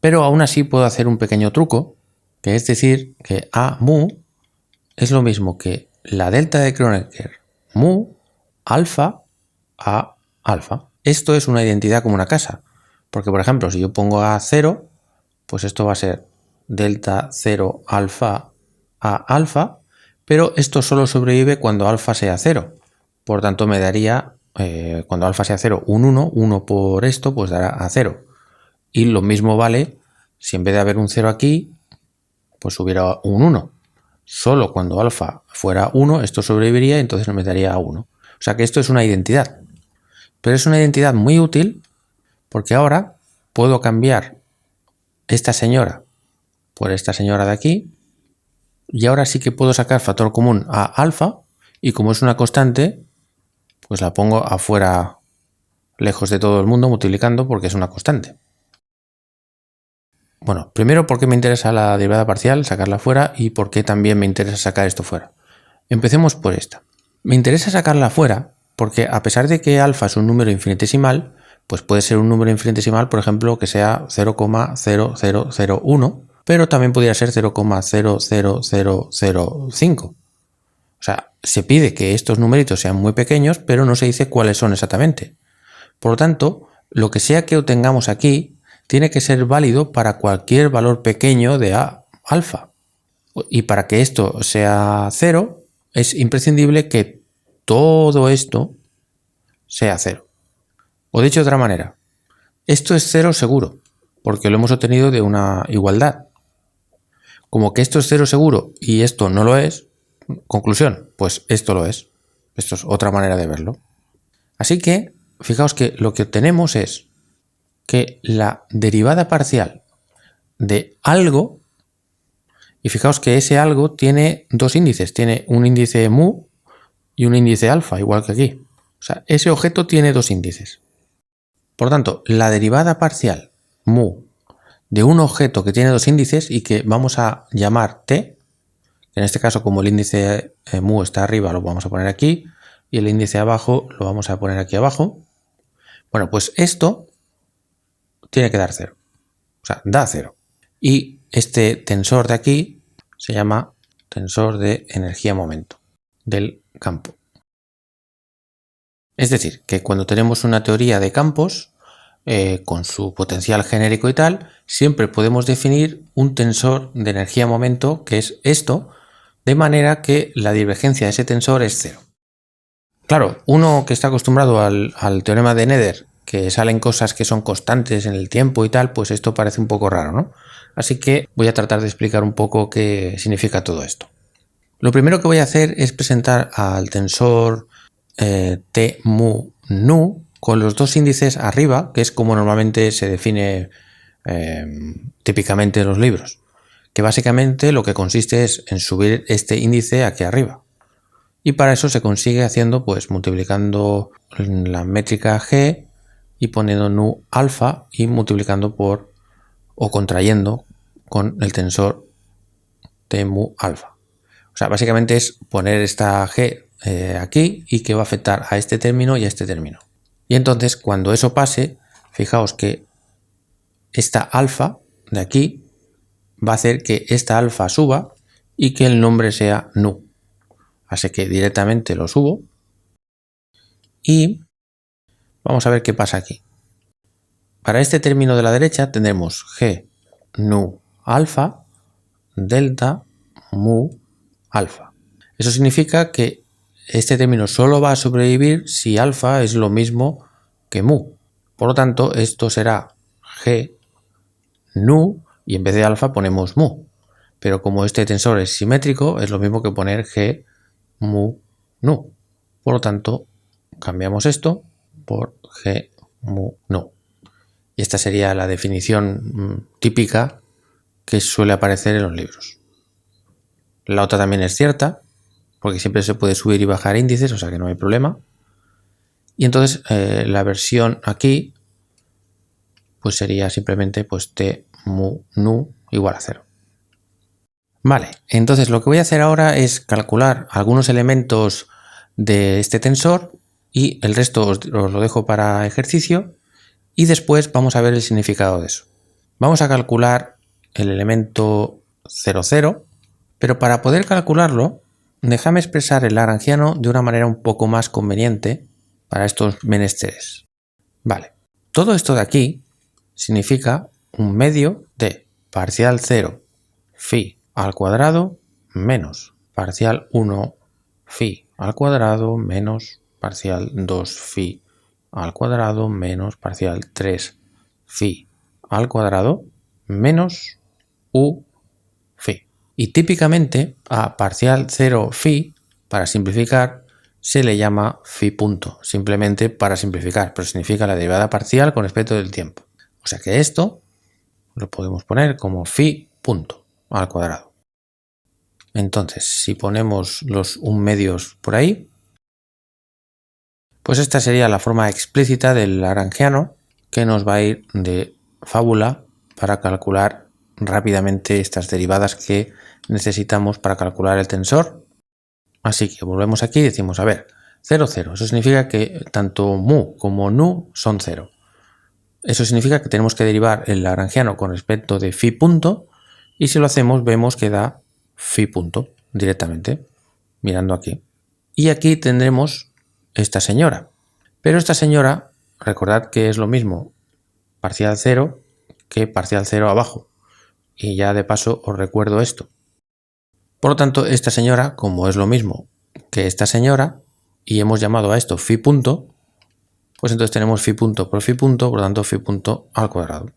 Pero aún así puedo hacer un pequeño truco, que es decir que a mu es lo mismo que la delta de Kronecker mu alfa a alfa. Esto es una identidad como una casa, porque por ejemplo si yo pongo a 0, pues esto va a ser delta 0 alfa a alfa, pero esto solo sobrevive cuando alfa sea 0. Por tanto me daría, cuando alfa sea 0, un 1, 1 por esto, pues dará a 0. Y lo mismo vale si en vez de haber un 0 aquí, pues hubiera un 1. Solo cuando alfa fuera 1, esto sobreviviría y entonces me daría a 1. O sea que esto es una identidad. Pero es una identidad muy útil porque ahora puedo cambiar esta señora por esta señora de aquí, y ahora sí que puedo sacar factor común a alfa, y como es una constante, pues la pongo afuera, lejos de todo el mundo, multiplicando, porque es una constante. Bueno, primero porque me interesa la derivada parcial, sacarla fuera, y porque también me interesa sacar esto fuera. Empecemos por esta. Me interesa sacarla fuera porque a pesar de que alfa es un número infinitesimal, pues puede ser un número infinitesimal, por ejemplo, que sea 0,0001, pero también podría ser 0,00005. O sea, se pide que estos numeritos sean muy pequeños, pero no se dice cuáles son exactamente. Por lo tanto, lo que sea que obtengamos aquí tiene que ser válido para cualquier valor pequeño de alfa. Y para que esto sea 0, es imprescindible que todo esto sea 0. O dicho de otra manera, esto es 0 seguro, porque lo hemos obtenido de una igualdad. Como que esto es 0 seguro y esto no lo es, conclusión, pues esto lo es. Esto es otra manera de verlo. Así que, fijaos que lo que obtenemos es que la derivada parcial de algo, y fijaos que ese algo tiene dos índices, tiene un índice mu y un índice alfa, igual que aquí. O sea, ese objeto tiene dos índices. Por tanto, la derivada parcial mu de un objeto que tiene dos índices y que vamos a llamar t, en este caso como el índice mu está arriba lo vamos a poner aquí y el índice abajo lo vamos a poner aquí abajo. Bueno, pues esto tiene que dar 0. O sea, da 0. Y este tensor de aquí se llama tensor de energía-momento del campo. Es decir, que cuando tenemos una teoría de campos, con su potencial genérico y tal, siempre podemos definir un tensor de energía-momento, que es esto, de manera que la divergencia de ese tensor es 0. Claro, uno que está acostumbrado al teorema de Nether, que salen cosas que son constantes en el tiempo y tal, pues esto parece un poco raro, ¿no? Así que voy a tratar de explicar un poco qué significa todo esto. Lo primero que voy a hacer es presentar al tensor T mu nu con los dos índices arriba, que es como normalmente se define típicamente en los libros, que básicamente lo que consiste es en subir este índice aquí arriba. Y para eso se consigue haciendo, pues multiplicando la métrica G y poniendo nu alfa y multiplicando por o contrayendo con el tensor de mu alfa. O sea, básicamente es poner esta G aquí y que va a afectar a este término y a este término. Y entonces cuando eso pase, fijaos que esta alfa de aquí va a hacer que esta alfa suba y que el nombre sea nu. Así que directamente lo subo y vamos a ver qué pasa aquí. Para este término de la derecha tendremos G nu alfa delta mu alfa. Eso significa que este término solo va a sobrevivir si alfa es lo mismo que mu. Por lo tanto, esto será G nu y en vez de alfa ponemos mu. Pero como este tensor es simétrico, es lo mismo que poner G mu nu. Por lo tanto, cambiamos por G mu nu. Y esta sería la definición típica que suele aparecer en los libros. La otra también es cierta, porque siempre se puede subir y bajar índices, o sea que no hay problema. Y entonces la versión aquí pues sería simplemente pues t mu nu igual a 0. Vale, entonces lo que voy a hacer ahora es calcular algunos elementos de este tensor y el resto os lo dejo para ejercicio y después vamos a ver el significado de eso. Vamos a calcular el elemento 0, 0, pero para poder calcularlo, déjame expresar el lagrangiano de una manera un poco más conveniente para estos menesteres. Vale, todo esto de aquí significa un medio de parcial 0 phi al cuadrado menos parcial 1 phi al cuadrado menos parcial 2 phi al cuadrado menos parcial 3 phi al cuadrado menos u phi. Y típicamente a parcial 0 phi, para simplificar, se le llama phi punto, simplemente para simplificar, pero significa la derivada parcial con respecto del tiempo. O sea que esto lo podemos poner como phi punto al cuadrado. Entonces, si ponemos los 1 medios por ahí, pues esta sería la forma explícita del lagrangiano que nos va a ir de fábula para calcular rápidamente estas derivadas que necesitamos para calcular el tensor. Así que volvemos aquí y decimos, a ver, 0, 0. Eso significa que tanto mu como nu son 0. Eso significa que tenemos que derivar el lagrangiano con respecto de phi punto y si lo hacemos vemos que da phi punto directamente, mirando aquí. Y aquí tendremos esta señora. Pero esta señora, recordad que es lo mismo parcial 0 que parcial 0 abajo. Y ya de paso os recuerdo esto. Por lo tanto, esta señora, como es lo mismo que esta señora, y hemos llamado a esto phi punto, pues entonces tenemos phi punto, por lo tanto phi punto al cuadrado.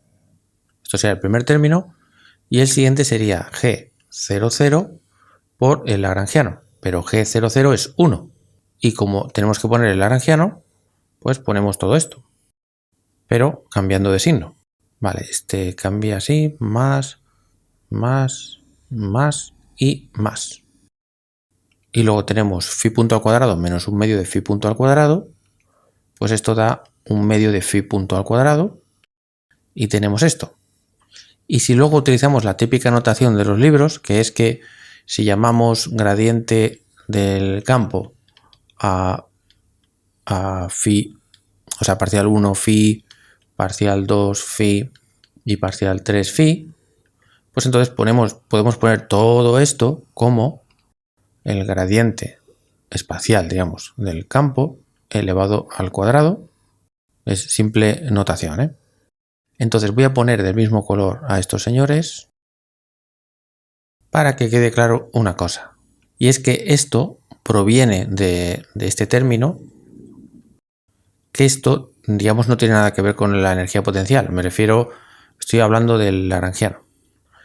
Esto sería el primer término, y el siguiente sería G00 por el lagrangiano, pero G00 es 1, y como tenemos que poner el lagrangiano, pues ponemos todo esto, pero cambiando de signo. Vale, este cambia así, más, y más. Y luego tenemos phi punto al cuadrado menos 1 medio de phi punto al cuadrado, pues esto da 1 medio de phi punto al cuadrado, y tenemos esto. Y si luego utilizamos la típica notación de los libros, que es que si llamamos gradiente del campo a phi, o sea, parcial 1 phi, parcial 2 phi y parcial 3 phi, pues entonces podemos poner todo esto como el gradiente espacial, digamos, del campo elevado al cuadrado. Es simple notación, ¿eh? Entonces voy a poner del mismo color a estos señores para que quede claro una cosa. Y es que esto proviene de este término, que esto, digamos, no tiene nada que ver con la energía potencial. Me refiero, estoy hablando del lagrangiano.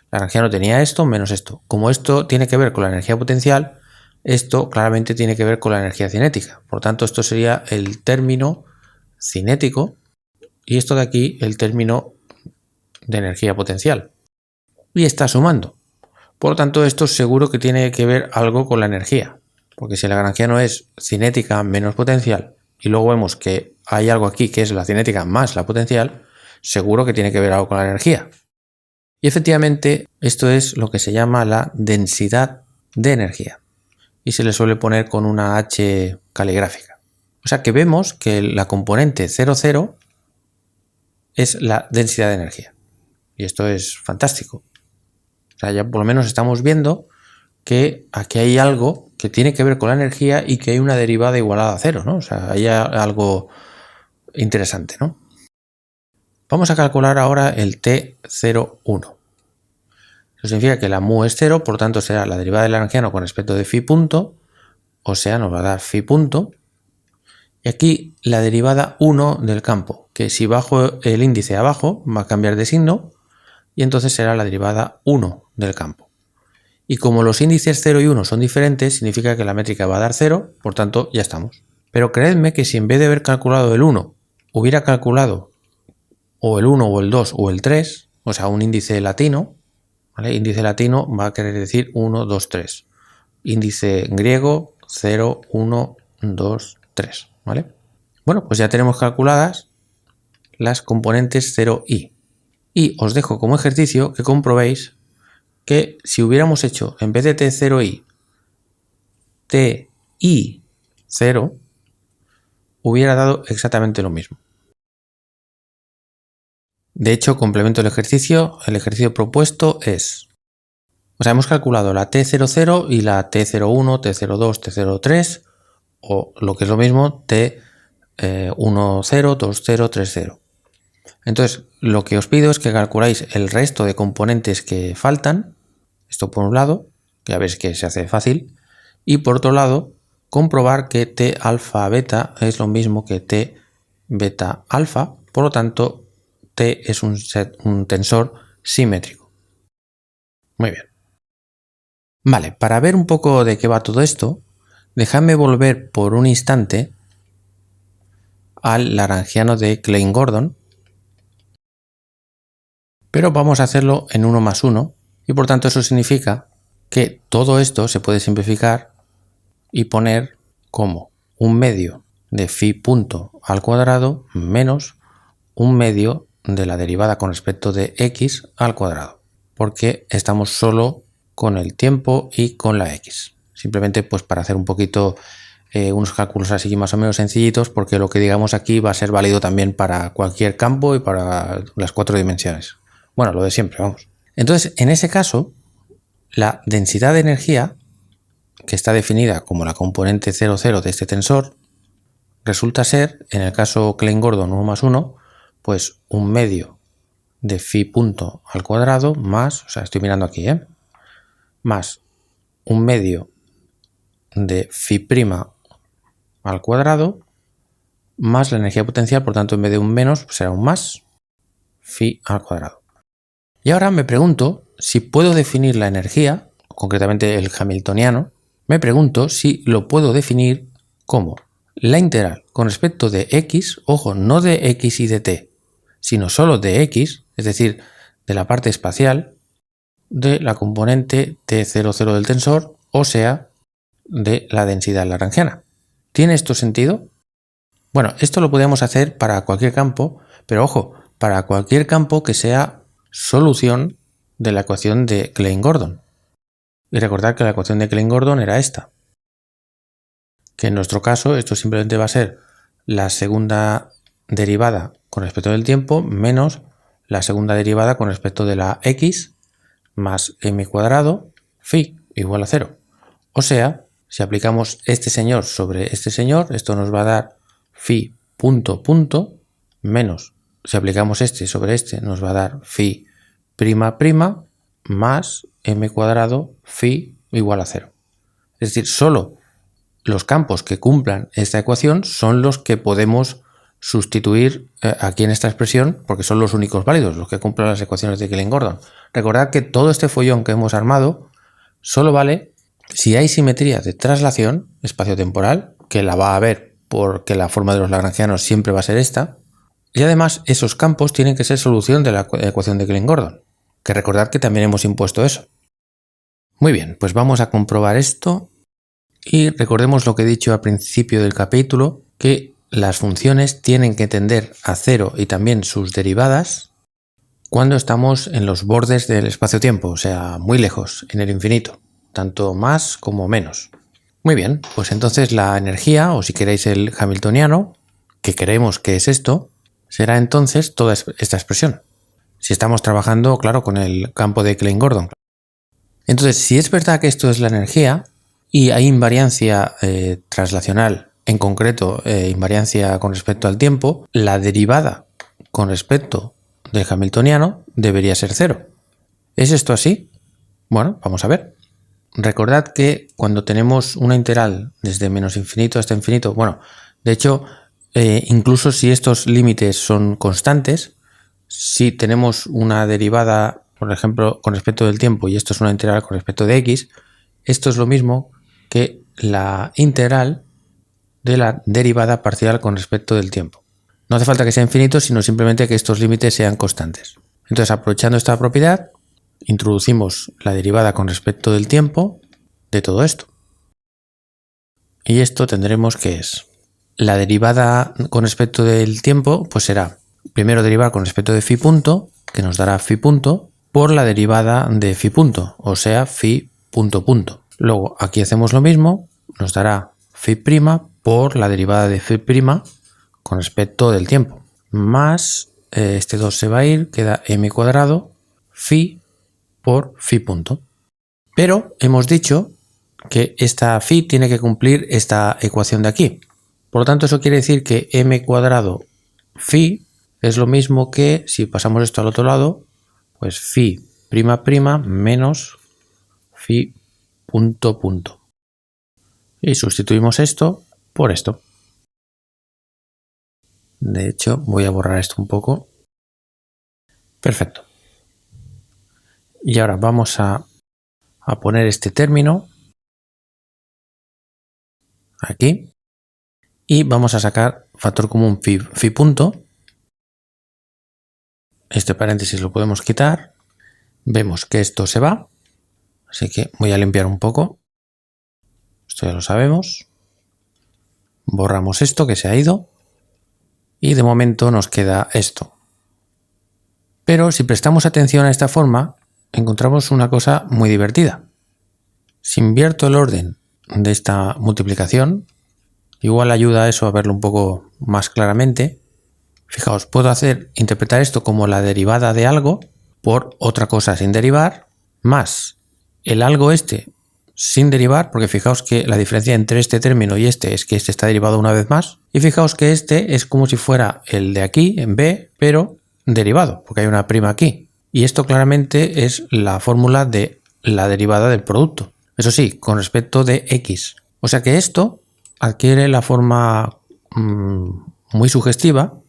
El lagrangiano tenía esto menos esto. Como esto tiene que ver con la energía potencial, esto claramente tiene que ver con la energía cinética. Por tanto, esto sería el término cinético y esto de aquí el término de energía potencial. Y está sumando. Por lo tanto, esto seguro que tiene que ver algo con la energía. porque si el lagrangiano es cinética menos potencial y luego vemos que hay algo aquí que es la cinética más la potencial, seguro que tiene que ver algo con la energía. Y efectivamente esto es lo que se llama la densidad de energía y se le suele poner con una H caligráfica. O sea que vemos que la componente 0,0 es la densidad de energía y esto es fantástico. O sea, ya por lo menos estamos viendo que aquí hay algo que tiene que ver con la energía y que hay una derivada igualada a cero, ¿no? O sea, hay algo interesante, ¿no? Vamos a calcular ahora el T01. Eso significa que la mu es 0, por tanto será la derivada del lagrangiano con respecto de phi punto, o sea, nos va a dar phi punto. Y aquí la derivada 1 del campo, que si bajo el índice abajo va a cambiar de signo y entonces será la derivada 1 del campo. Y como los índices 0 y 1 son diferentes, significa que la métrica va a dar 0, por tanto ya estamos. Pero creedme que si en vez de haber calculado el 1, hubiera calculado o el 1 o el 2 o el 3, o sea, un índice latino, ¿vale? Índice latino va a querer decir 1, 2, 3. Índice griego 0, 1, 2, 3, ¿vale? Bueno, pues ya tenemos calculadas las componentes 0i. Y os dejo como ejercicio que comprobéis que si hubiéramos hecho en vez de T0i, TI0, hubiera dado exactamente lo mismo. De hecho, complemento el ejercicio propuesto es, o sea, hemos calculado la T00 y la T01, T02, T03, o lo que es lo mismo, T10, 20, 30. Entonces, lo que os pido es que calculáis el resto de componentes que faltan, esto por un lado, que ya veis que se hace fácil, y por otro lado, comprobar que T alfa beta es lo mismo que T beta alfa, por lo tanto, T es un tensor simétrico. Muy bien. Vale, para ver un poco de qué va todo esto, dejadme volver por un instante al lagrangiano de Klein-Gordon, pero vamos a hacerlo en 1 más 1 y por tanto eso significa que todo esto se puede simplificar y poner como un medio de phi punto al cuadrado menos un medio de la derivada con respecto de x al cuadrado, porque estamos solo con el tiempo y con la x. Simplemente pues para hacer un poquito unos cálculos así más o menos sencillitos, porque lo que digamos aquí va a ser válido también para cualquier campo y para las 4 dimensiones. Bueno, lo de siempre, vamos. Entonces, en ese caso, la densidad de energía, que está definida como la componente 0,0 de este tensor, resulta ser, en el caso Klein-Gordon 1 más 1, pues un medio de phi punto al cuadrado más, o sea, estoy mirando aquí, más un medio de phi prima al cuadrado más la energía potencial, por tanto en vez de un menos pues será un más phi al cuadrado. Y ahora me pregunto si puedo definir la energía, concretamente el hamiltoniano, me pregunto si lo puedo definir como la integral con respecto de x, ojo, no de x y de t, sino solo de x, es decir, de la parte espacial, de la componente T00 del tensor, o sea, de la densidad lagrangiana. ¿Tiene esto sentido? Bueno, esto lo podemos hacer para cualquier campo, pero ojo, para cualquier campo que sea solución de la ecuación de Klein-Gordon. Y recordad que la ecuación de Klein-Gordon era esta, que en nuestro caso esto simplemente va a ser la segunda derivada con respecto del tiempo menos la segunda derivada con respecto de la x más m cuadrado phi igual a 0. O sea, si aplicamos este señor sobre este señor, esto nos va a dar phi punto punto menos, si aplicamos este sobre este, nos va a dar phi prima prima más m cuadrado phi igual a 0. Es decir, solo los campos que cumplan esta ecuación son los que podemos sustituir aquí en esta expresión, porque son los únicos válidos, los que cumplen las ecuaciones de Klein-Gordon. Recordad que todo este follón que hemos armado solo vale si hay simetría de traslación espaciotemporal, que la va a haber porque la forma de los lagrangianos siempre va a ser esta, y además esos campos tienen que ser solución de la ecuación de Klein-Gordon, que recordad que también hemos impuesto eso. Muy bien, pues vamos a comprobar esto Y recordemos lo que he dicho al principio del capítulo, que las funciones tienen que tender a cero y también sus derivadas cuando estamos en los bordes del espacio-tiempo, o sea, muy lejos, en el infinito, tanto más como menos. Muy bien, pues entonces la energía, o si queréis el hamiltoniano, que creemos que es esto, será entonces toda esta expresión. Si estamos trabajando, claro, con el campo de Klein-Gordon. Entonces, si es verdad que esto es la energía y hay invariancia translacional, en concreto invariancia con respecto al tiempo, la derivada con respecto del hamiltoniano debería ser cero. ¿Es esto así? Bueno, vamos a ver. Recordad que cuando tenemos una integral desde menos infinito hasta infinito, bueno, de hecho, incluso si estos límites son constantes, si tenemos una derivada, por ejemplo, con respecto del tiempo y esto es una integral con respecto de x, esto es lo mismo que la integral de la derivada parcial con respecto del tiempo. No hace falta que sea infinito, sino simplemente que estos límites sean constantes. Entonces, aprovechando esta propiedad, introducimos la derivada con respecto del tiempo de todo esto. Y esto tendremos que es la derivada con respecto del tiempo, pues será primero derivar con respecto de phi punto, que nos dará phi punto, por la derivada de phi punto, o sea, phi punto punto. Luego aquí hacemos lo mismo, nos dará phi prima por la derivada de phi prima con respecto del tiempo, más este 2 se va a ir, queda m cuadrado phi por phi punto. Pero hemos dicho que esta phi tiene que cumplir esta ecuación de aquí. Por lo tanto, eso quiere decir que m cuadrado phi es lo mismo que, si pasamos esto al otro lado, pues phi prima prima menos phi punto punto. Y sustituimos esto por esto. De hecho, voy a borrar esto un poco. Perfecto. Y ahora vamos a poner este término aquí y vamos a sacar factor común phi punto. Este paréntesis lo podemos quitar. Vemos que esto se va, así que voy a limpiar un poco. Esto ya lo sabemos. Borramos esto que se ha ido y de momento nos queda esto. Pero si prestamos atención a esta forma, encontramos una cosa muy divertida. Si invierto el orden de esta multiplicación, igual ayuda a eso a verlo un poco más claramente. Fijaos, puedo interpretar esto como la derivada de algo por otra cosa sin derivar, más el algo este sin derivar, porque fijaos que la diferencia entre este término y este es que este está derivado una vez más, y fijaos que este es como si fuera el de aquí, en b, pero derivado, porque hay una prima aquí. Y esto claramente es la fórmula de la derivada del producto. Eso sí, con respecto de x. O sea que esto adquiere la forma muy sugestiva.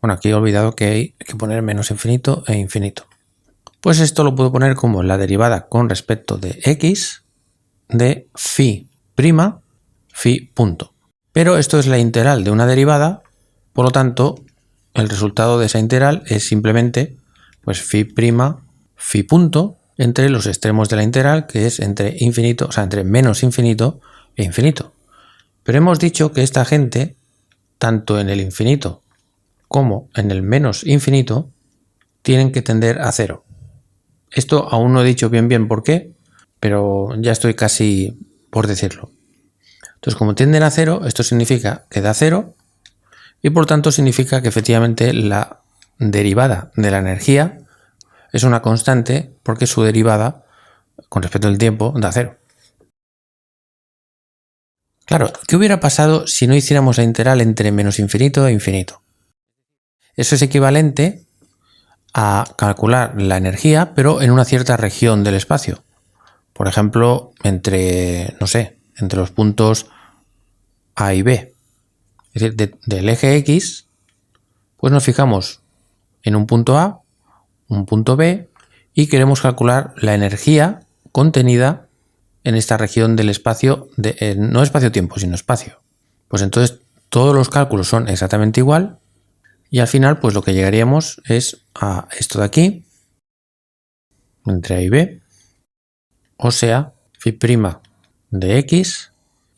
Bueno, aquí he olvidado que hay que poner menos infinito e infinito. Pues esto lo puedo poner como la derivada con respecto de x de phi prima phi punto. Pero esto es la integral de una derivada, por lo tanto, el resultado de esa integral es simplemente pues phi prima phi punto entre los extremos de la integral, que es entre infinito, o sea, entre menos infinito e infinito. Pero hemos dicho que esta gente, tanto en el infinito como en el menos infinito, tienen que tender a cero. Esto aún no he dicho bien por qué, pero ya estoy casi por decirlo. Entonces, como tienden a cero, esto significa que da cero y por tanto significa que efectivamente la derivada de la energía es una constante porque su derivada con respecto al tiempo da cero. Claro, ¿qué hubiera pasado si no hiciéramos la integral entre menos infinito e infinito? Eso es equivalente a calcular la energía, pero en una cierta región del espacio. Por ejemplo, entre, no sé, entre los puntos A y B. Es decir, del eje X, pues nos fijamos en un punto A, un punto B, y queremos calcular la energía contenida en esta región del espacio, no espacio-tiempo, sino espacio. Pues entonces todos los cálculos son exactamente igual y al final pues lo que llegaríamos es a esto de aquí, entre A y B, o sea, phi prima de X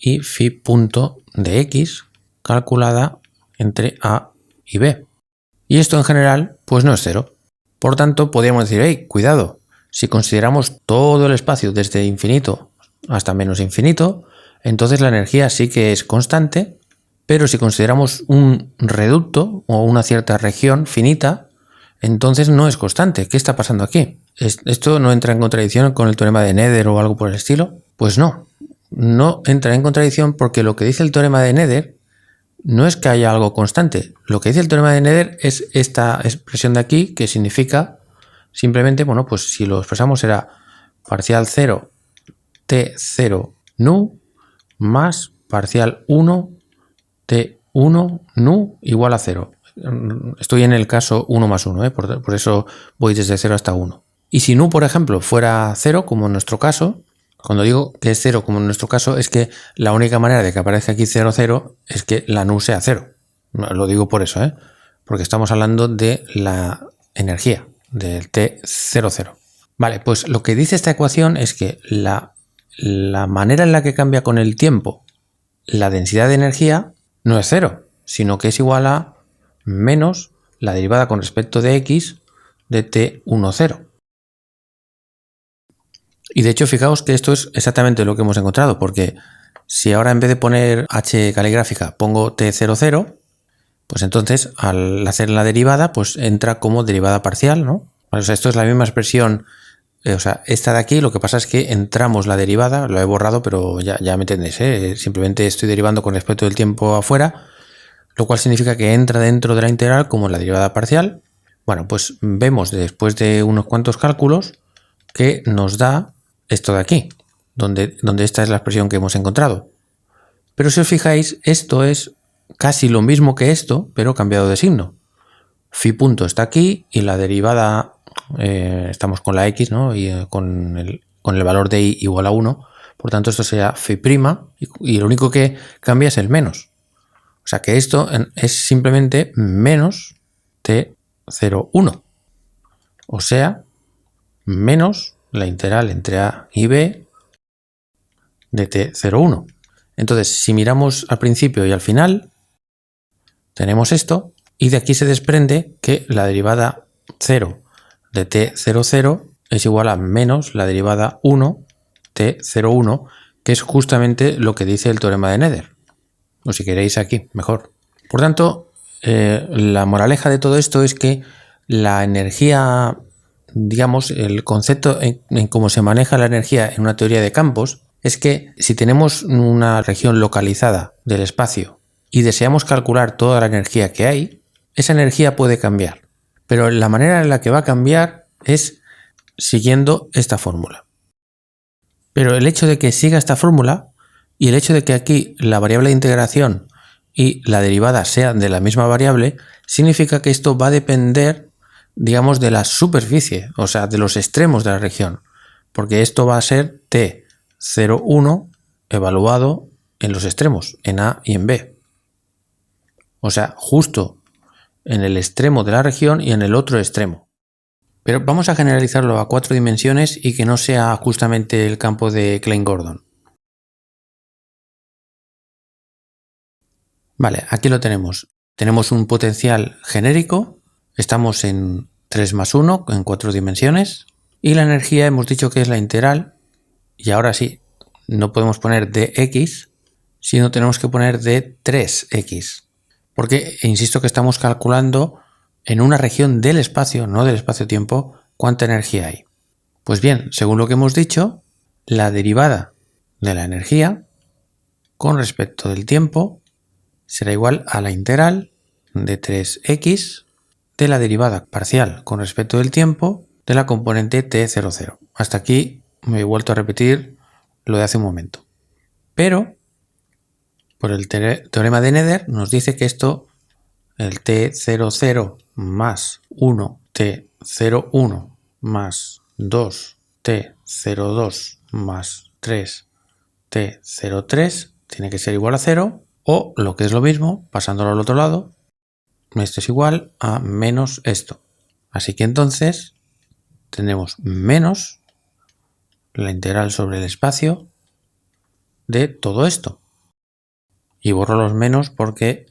y phi punto de x calculada entre a y b. Y esto en general pues no es cero. Por tanto, podríamos decir, hey, cuidado, si consideramos todo el espacio desde infinito hasta menos infinito, entonces la energía sí que es constante, pero si consideramos un reducto o una cierta región finita, entonces no es constante. ¿Qué está pasando aquí? ¿Esto no entra en contradicción con el teorema de Nether o algo por el estilo? Pues no, no entra en contradicción porque lo que dice el teorema de Nether no es que haya algo constante. Lo que dice el teorema de Nether es esta expresión de aquí, que significa simplemente, bueno, pues si lo expresamos será parcial 0 T0 nu más parcial 1 T1 nu igual a 0. Estoy en el caso 1 más 1, por eso voy desde 0 hasta 1. Y si nu, por ejemplo, fuera 0, como en nuestro caso, cuando digo que es 0 como en nuestro caso, es que la única manera de que aparezca aquí 0, 0 es que la nu sea 0. Lo digo por eso, porque estamos hablando de la energía, del T00. Vale, pues lo que dice esta ecuación es que la manera en la que cambia con el tiempo la densidad de energía no es 0, sino que es igual a menos la derivada con respecto de x de T10. Y de hecho, fijaos que esto es exactamente lo que hemos encontrado, porque si ahora en vez de poner h caligráfica pongo T00, pues entonces al hacer la derivada, pues entra como derivada parcial, ¿no? O sea, esto es la misma expresión, o sea, esta de aquí, lo que pasa es que entramos la derivada, lo he borrado, pero ya me entendéis, simplemente estoy derivando con respecto del tiempo afuera, lo cual significa que entra dentro de la integral como la derivada parcial. Bueno, pues vemos después de unos cuantos cálculos que nos da esto de aquí, donde esta es la expresión que hemos encontrado. Pero si os fijáis, esto es casi lo mismo que esto, pero cambiado de signo. Phi punto está aquí y la derivada, estamos con la x, ¿no? Y con el valor de y igual a 1. Por tanto, esto sería phi prima y lo único que cambia es el menos. O sea que esto es simplemente menos T01. O sea, menos la integral entre a y b de T01. Entonces, si miramos al principio y al final, tenemos esto, y de aquí se desprende que la derivada 0 de T00 es igual a menos la derivada 1 T01, que es justamente lo que dice el teorema de Nether. O si queréis aquí, mejor. Por tanto, la moraleja de todo esto es que la energía, digamos, el concepto en cómo se maneja la energía en una teoría de campos, es que si tenemos una región localizada del espacio y deseamos calcular toda la energía que hay, esa energía puede cambiar. Pero la manera en la que va a cambiar es siguiendo esta fórmula. Pero el hecho de que siga esta fórmula y el hecho de que aquí la variable de integración y la derivada sean de la misma variable, significa que esto va a depender, digamos, de la superficie, o sea, de los extremos de la región. Porque esto va a ser T01 evaluado en los extremos, en A y en B. O sea, justo en el extremo de la región y en el otro extremo. Pero vamos a generalizarlo a 4 dimensiones y que no sea justamente el campo de Klein-Gordon. Vale, aquí lo tenemos. Tenemos un potencial genérico, estamos en 3 más 1, en 4 dimensiones, y la energía hemos dicho que es la integral, y ahora sí, no podemos poner dx, sino tenemos que poner de 3x. Porque insisto que estamos calculando en una región del espacio, no del espacio-tiempo, cuánta energía hay. Pues bien, según lo que hemos dicho, la derivada de la energía con respecto del tiempo será igual a la integral de 3x de la derivada parcial con respecto del tiempo de la componente T00. Hasta aquí me he vuelto a repetir lo de hace un momento. Pero por el teorema de Nether nos dice que esto, el T00 más 1 T01 más 2 T02 más 3 T03 tiene que ser igual a 0, o lo que es lo mismo, pasándolo al otro lado, esto es igual a menos esto. Así que entonces tenemos menos la integral sobre el espacio de todo esto. Y borro los menos porque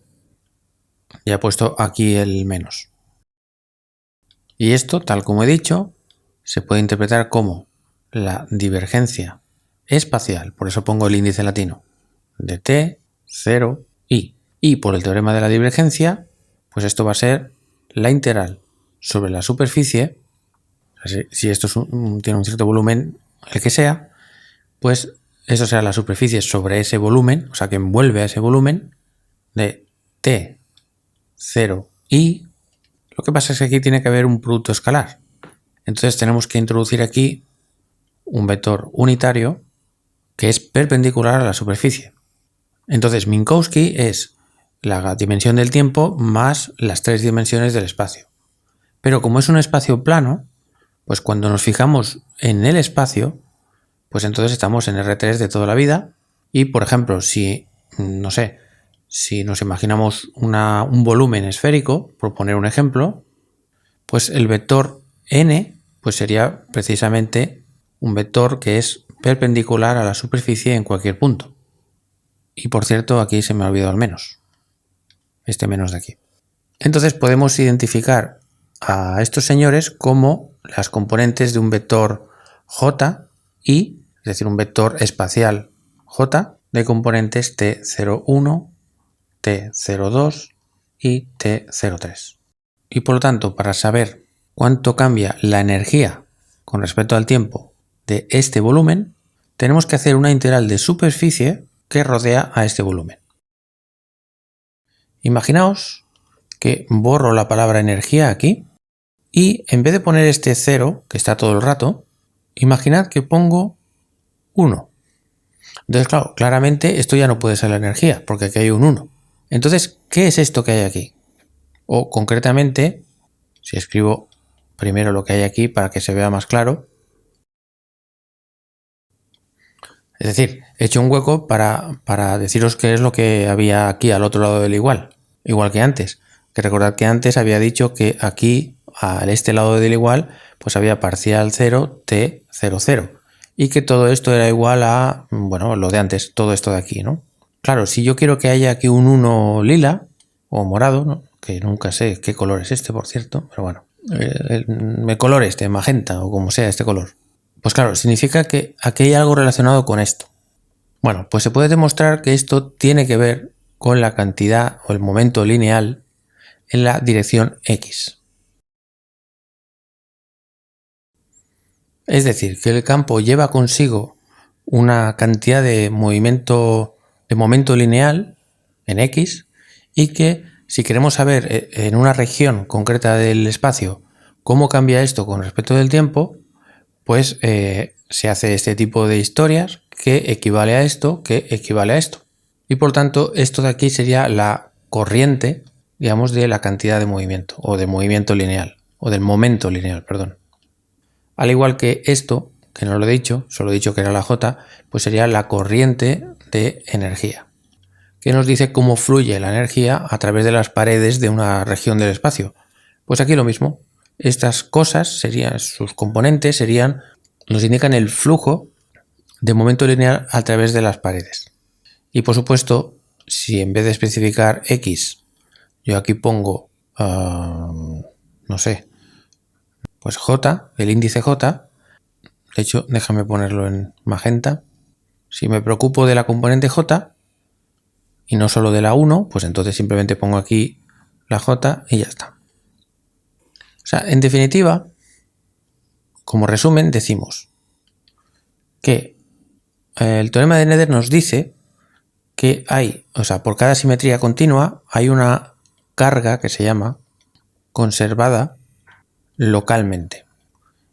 ya he puesto aquí el menos. Y esto, tal como he dicho, se puede interpretar como la divergencia espacial, por eso pongo el índice latino, de t, 0, i. Y por el teorema de la divergencia, pues esto va a ser la integral sobre la superficie, si esto tiene un cierto volumen, el que sea, pues eso será la superficie sobre ese volumen, o sea que envuelve a ese volumen de t, 0, i. Lo que pasa es que aquí tiene que haber un producto escalar. Entonces tenemos que introducir aquí un vector unitario que es perpendicular a la superficie. Entonces Minkowski es la dimensión del tiempo más las 3 dimensiones del espacio. Pero como es un espacio plano, pues cuando nos fijamos en el espacio, pues entonces estamos en R3 de toda la vida. Y por ejemplo, si, no sé, si nos imaginamos un volumen esférico, por poner un ejemplo, pues el vector n pues sería precisamente un vector que es perpendicular a la superficie en cualquier punto. Y por cierto, aquí se me ha olvidado el menos. Este menos de aquí. Entonces podemos identificar a estos señores como las componentes de un vector j y, es decir, un vector espacial j de componentes t01, t02 y t03. Y por lo tanto, para saber cuánto cambia la energía con respecto al tiempo de este volumen, tenemos que hacer una integral de superficie que rodea a este volumen. Imaginaos que borro la palabra energía aquí y en vez de poner este 0, que está todo el rato, imaginad que pongo 1. Entonces, claro, claramente esto ya no puede ser la energía, porque aquí hay un 1. Entonces, ¿qué es esto que hay aquí? O concretamente, si escribo primero lo que hay aquí para que se vea más claro, es decir, he hecho un hueco para deciros qué es lo que había aquí al otro lado del igual que antes. Que recordad que antes había dicho que aquí, al este lado del igual, pues había parcial 0, t, 0, 0. Y que todo esto era igual a, bueno, lo de antes, todo esto de aquí, ¿no? Claro, si yo quiero que haya aquí un 1 lila o morado, ¿no? Que nunca sé qué color es este, por cierto, pero bueno, el color este, magenta o como sea este color. Pues claro, significa que aquí hay algo relacionado con esto. Bueno, pues se puede demostrar que esto tiene que ver con la cantidad o el momento lineal en la dirección X. Es decir, que el campo lleva consigo una cantidad de momento lineal en X y que si queremos saber en una región concreta del espacio cómo cambia esto con respecto del tiempo, pues se hace este tipo de historias que equivale a esto, que equivale a esto. Y por tanto, esto de aquí sería la corriente, digamos, de la cantidad de movimiento, o de movimiento lineal, o del momento lineal, perdón. Al igual que esto, que no lo he dicho, solo he dicho que era la J, pues sería la corriente de energía, que nos dice cómo fluye la energía a través de las paredes de una región del espacio. Pues aquí lo mismo. Estas cosas serían, sus componentes nos indican el flujo de momento lineal a través de las paredes. Y por supuesto, si en vez de especificar X, yo aquí pongo, no sé, pues J, el índice J, de hecho, déjame ponerlo en magenta. Si me preocupo de la componente J y no solo de la 1, pues entonces simplemente pongo aquí la J y ya está. O sea, en definitiva, como resumen, decimos que el teorema de Nether nos dice que hay, o sea, por cada simetría continua hay una carga que se llama conservada localmente.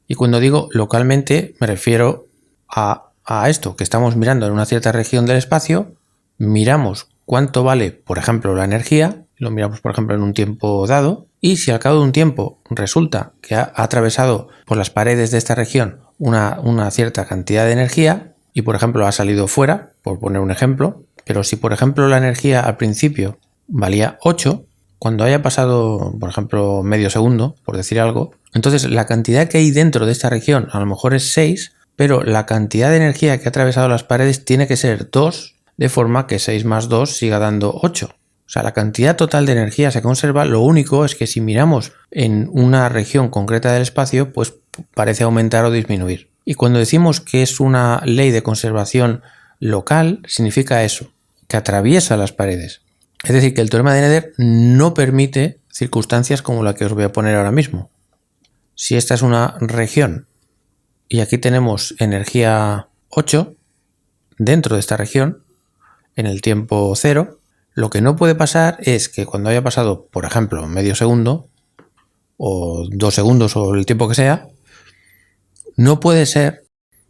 Y cuando digo localmente me refiero a esto, que estamos mirando en una cierta región del espacio, miramos cuánto vale, por ejemplo, la energía, lo miramos, por ejemplo, en un tiempo dado, y si al cabo de un tiempo resulta que ha atravesado por las paredes de esta región una cierta cantidad de energía, y por ejemplo ha salido fuera, por poner un ejemplo, pero si por ejemplo la energía al principio valía 8, cuando haya pasado, por ejemplo, medio segundo, por decir algo, entonces la cantidad que hay dentro de esta región a lo mejor es 6, pero la cantidad de energía que ha atravesado las paredes tiene que ser 2 de forma que 6 más 2 siga dando 8. O sea, la cantidad total de energía se conserva, lo único es que si miramos en una región concreta del espacio, pues parece aumentar o disminuir. Y cuando decimos que es una ley de conservación local, significa eso, que atraviesa las paredes. Es decir, que el teorema de Nether no permite circunstancias como la que os voy a poner ahora mismo. Si esta es una región y aquí tenemos energía 8 dentro de esta región, en el tiempo 0, lo que no puede pasar es que cuando haya pasado, por ejemplo, medio segundo o 2 segundos o el tiempo que sea, no puede ser,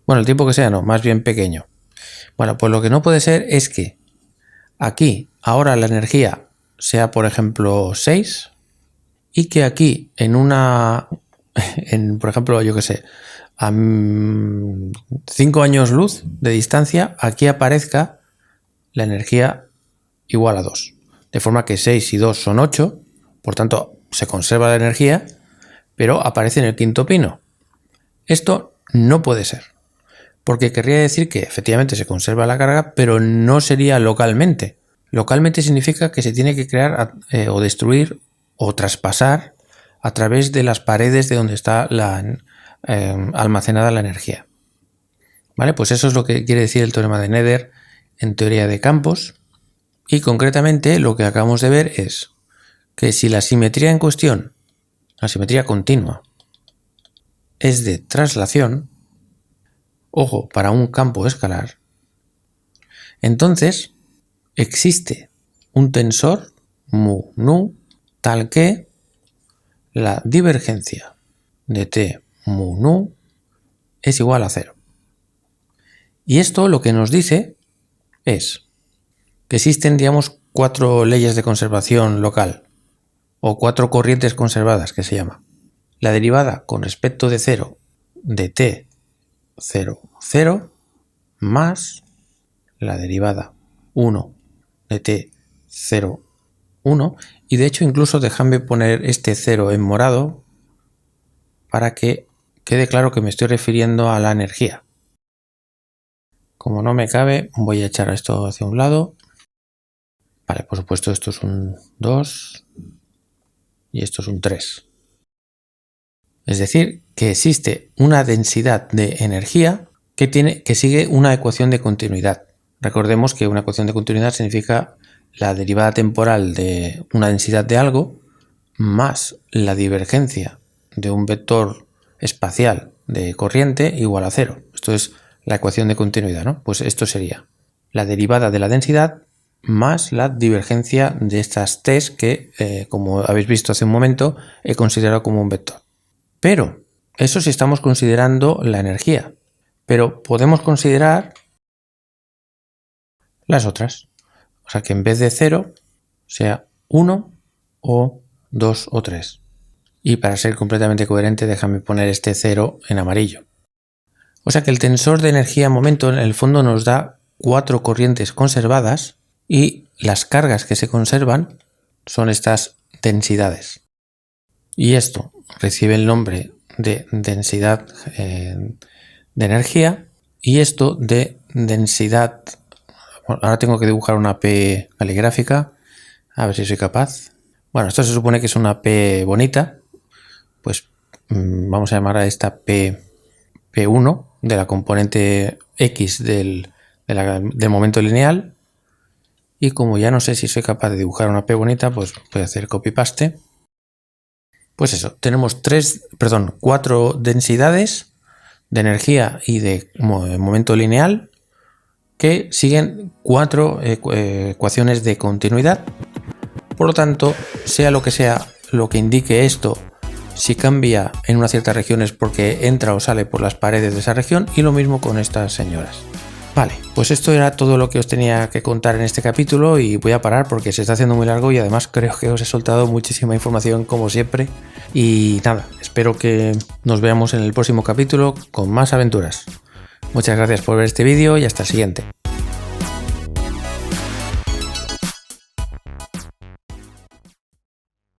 bueno, el tiempo que sea no, más bien pequeño. Bueno, pues lo que no puede ser es que aquí ahora la energía sea, por ejemplo, 6 y que aquí por ejemplo, yo que sé, a 5 años luz de distancia, aquí aparezca la energía igual a 2. De forma que 6 y 2 son 8, por tanto se conserva la energía, pero aparece en el quinto pino. Esto no puede ser, porque querría decir que efectivamente se conserva la carga, pero no sería localmente. Localmente significa que se tiene que crear o destruir o traspasar a través de las paredes de donde está almacenada la energía. ¿Vale? Pues eso es lo que quiere decir el teorema de Nether en teoría de campos. Y concretamente lo que acabamos de ver es que si la simetría en cuestión, la simetría continua, es de traslación, ojo, para un campo escalar, entonces existe un tensor mu nu tal que la divergencia de t mu nu es igual a 0. Y esto lo que nos dice es que existen, digamos, 4 leyes de conservación local o 4 corrientes conservadas que se llama. La derivada con respecto de 0 de t 0, 0 más la derivada 1 de t 0, 1, y de hecho incluso dejadme poner este 0 en morado para que quede claro que me estoy refiriendo a la energía. Como no me cabe, voy a echar esto hacia un lado. Vale, por supuesto esto es un 2 y esto es un 3. Es decir, que existe una densidad de energía que sigue una ecuación de continuidad. Recordemos que una ecuación de continuidad significa la derivada temporal de una densidad de algo más la divergencia de un vector espacial de corriente igual a 0. Esto es la ecuación de continuidad, ¿no? Pues esto sería la derivada de la densidad más la divergencia de estas t's que, como habéis visto hace un momento, he considerado como un vector. Pero eso sí estamos considerando la energía, pero podemos considerar las otras. O sea que en vez de 0 sea 1 o 2 o 3. Y para ser completamente coherente, déjame poner este 0 en amarillo. O sea que el tensor de energía-momento en el fondo nos da 4 corrientes conservadas y las cargas que se conservan son estas densidades. Y esto recibe el nombre de densidad de energía y esto de densidad. Bueno, ahora tengo que dibujar una P caligráfica, a ver si soy capaz. Bueno, esto se supone que es una P bonita, pues vamos a llamar a esta P1 de la componente X del momento lineal. Y como ya no sé si soy capaz de dibujar una P bonita, pues voy a hacer copy-paste. Pues eso, tenemos 4 densidades de energía y de momento lineal que siguen 4 ecuaciones de continuidad. Por lo tanto, sea lo que indique esto, si cambia en una cierta región es porque entra o sale por las paredes de esa región, y lo mismo con estas señoras. Vale, pues esto era todo lo que os tenía que contar en este capítulo y voy a parar porque se está haciendo muy largo y además creo que os he soltado muchísima información como siempre. Y nada, espero que nos veamos en el próximo capítulo con más aventuras. Muchas gracias por ver este vídeo y hasta el siguiente.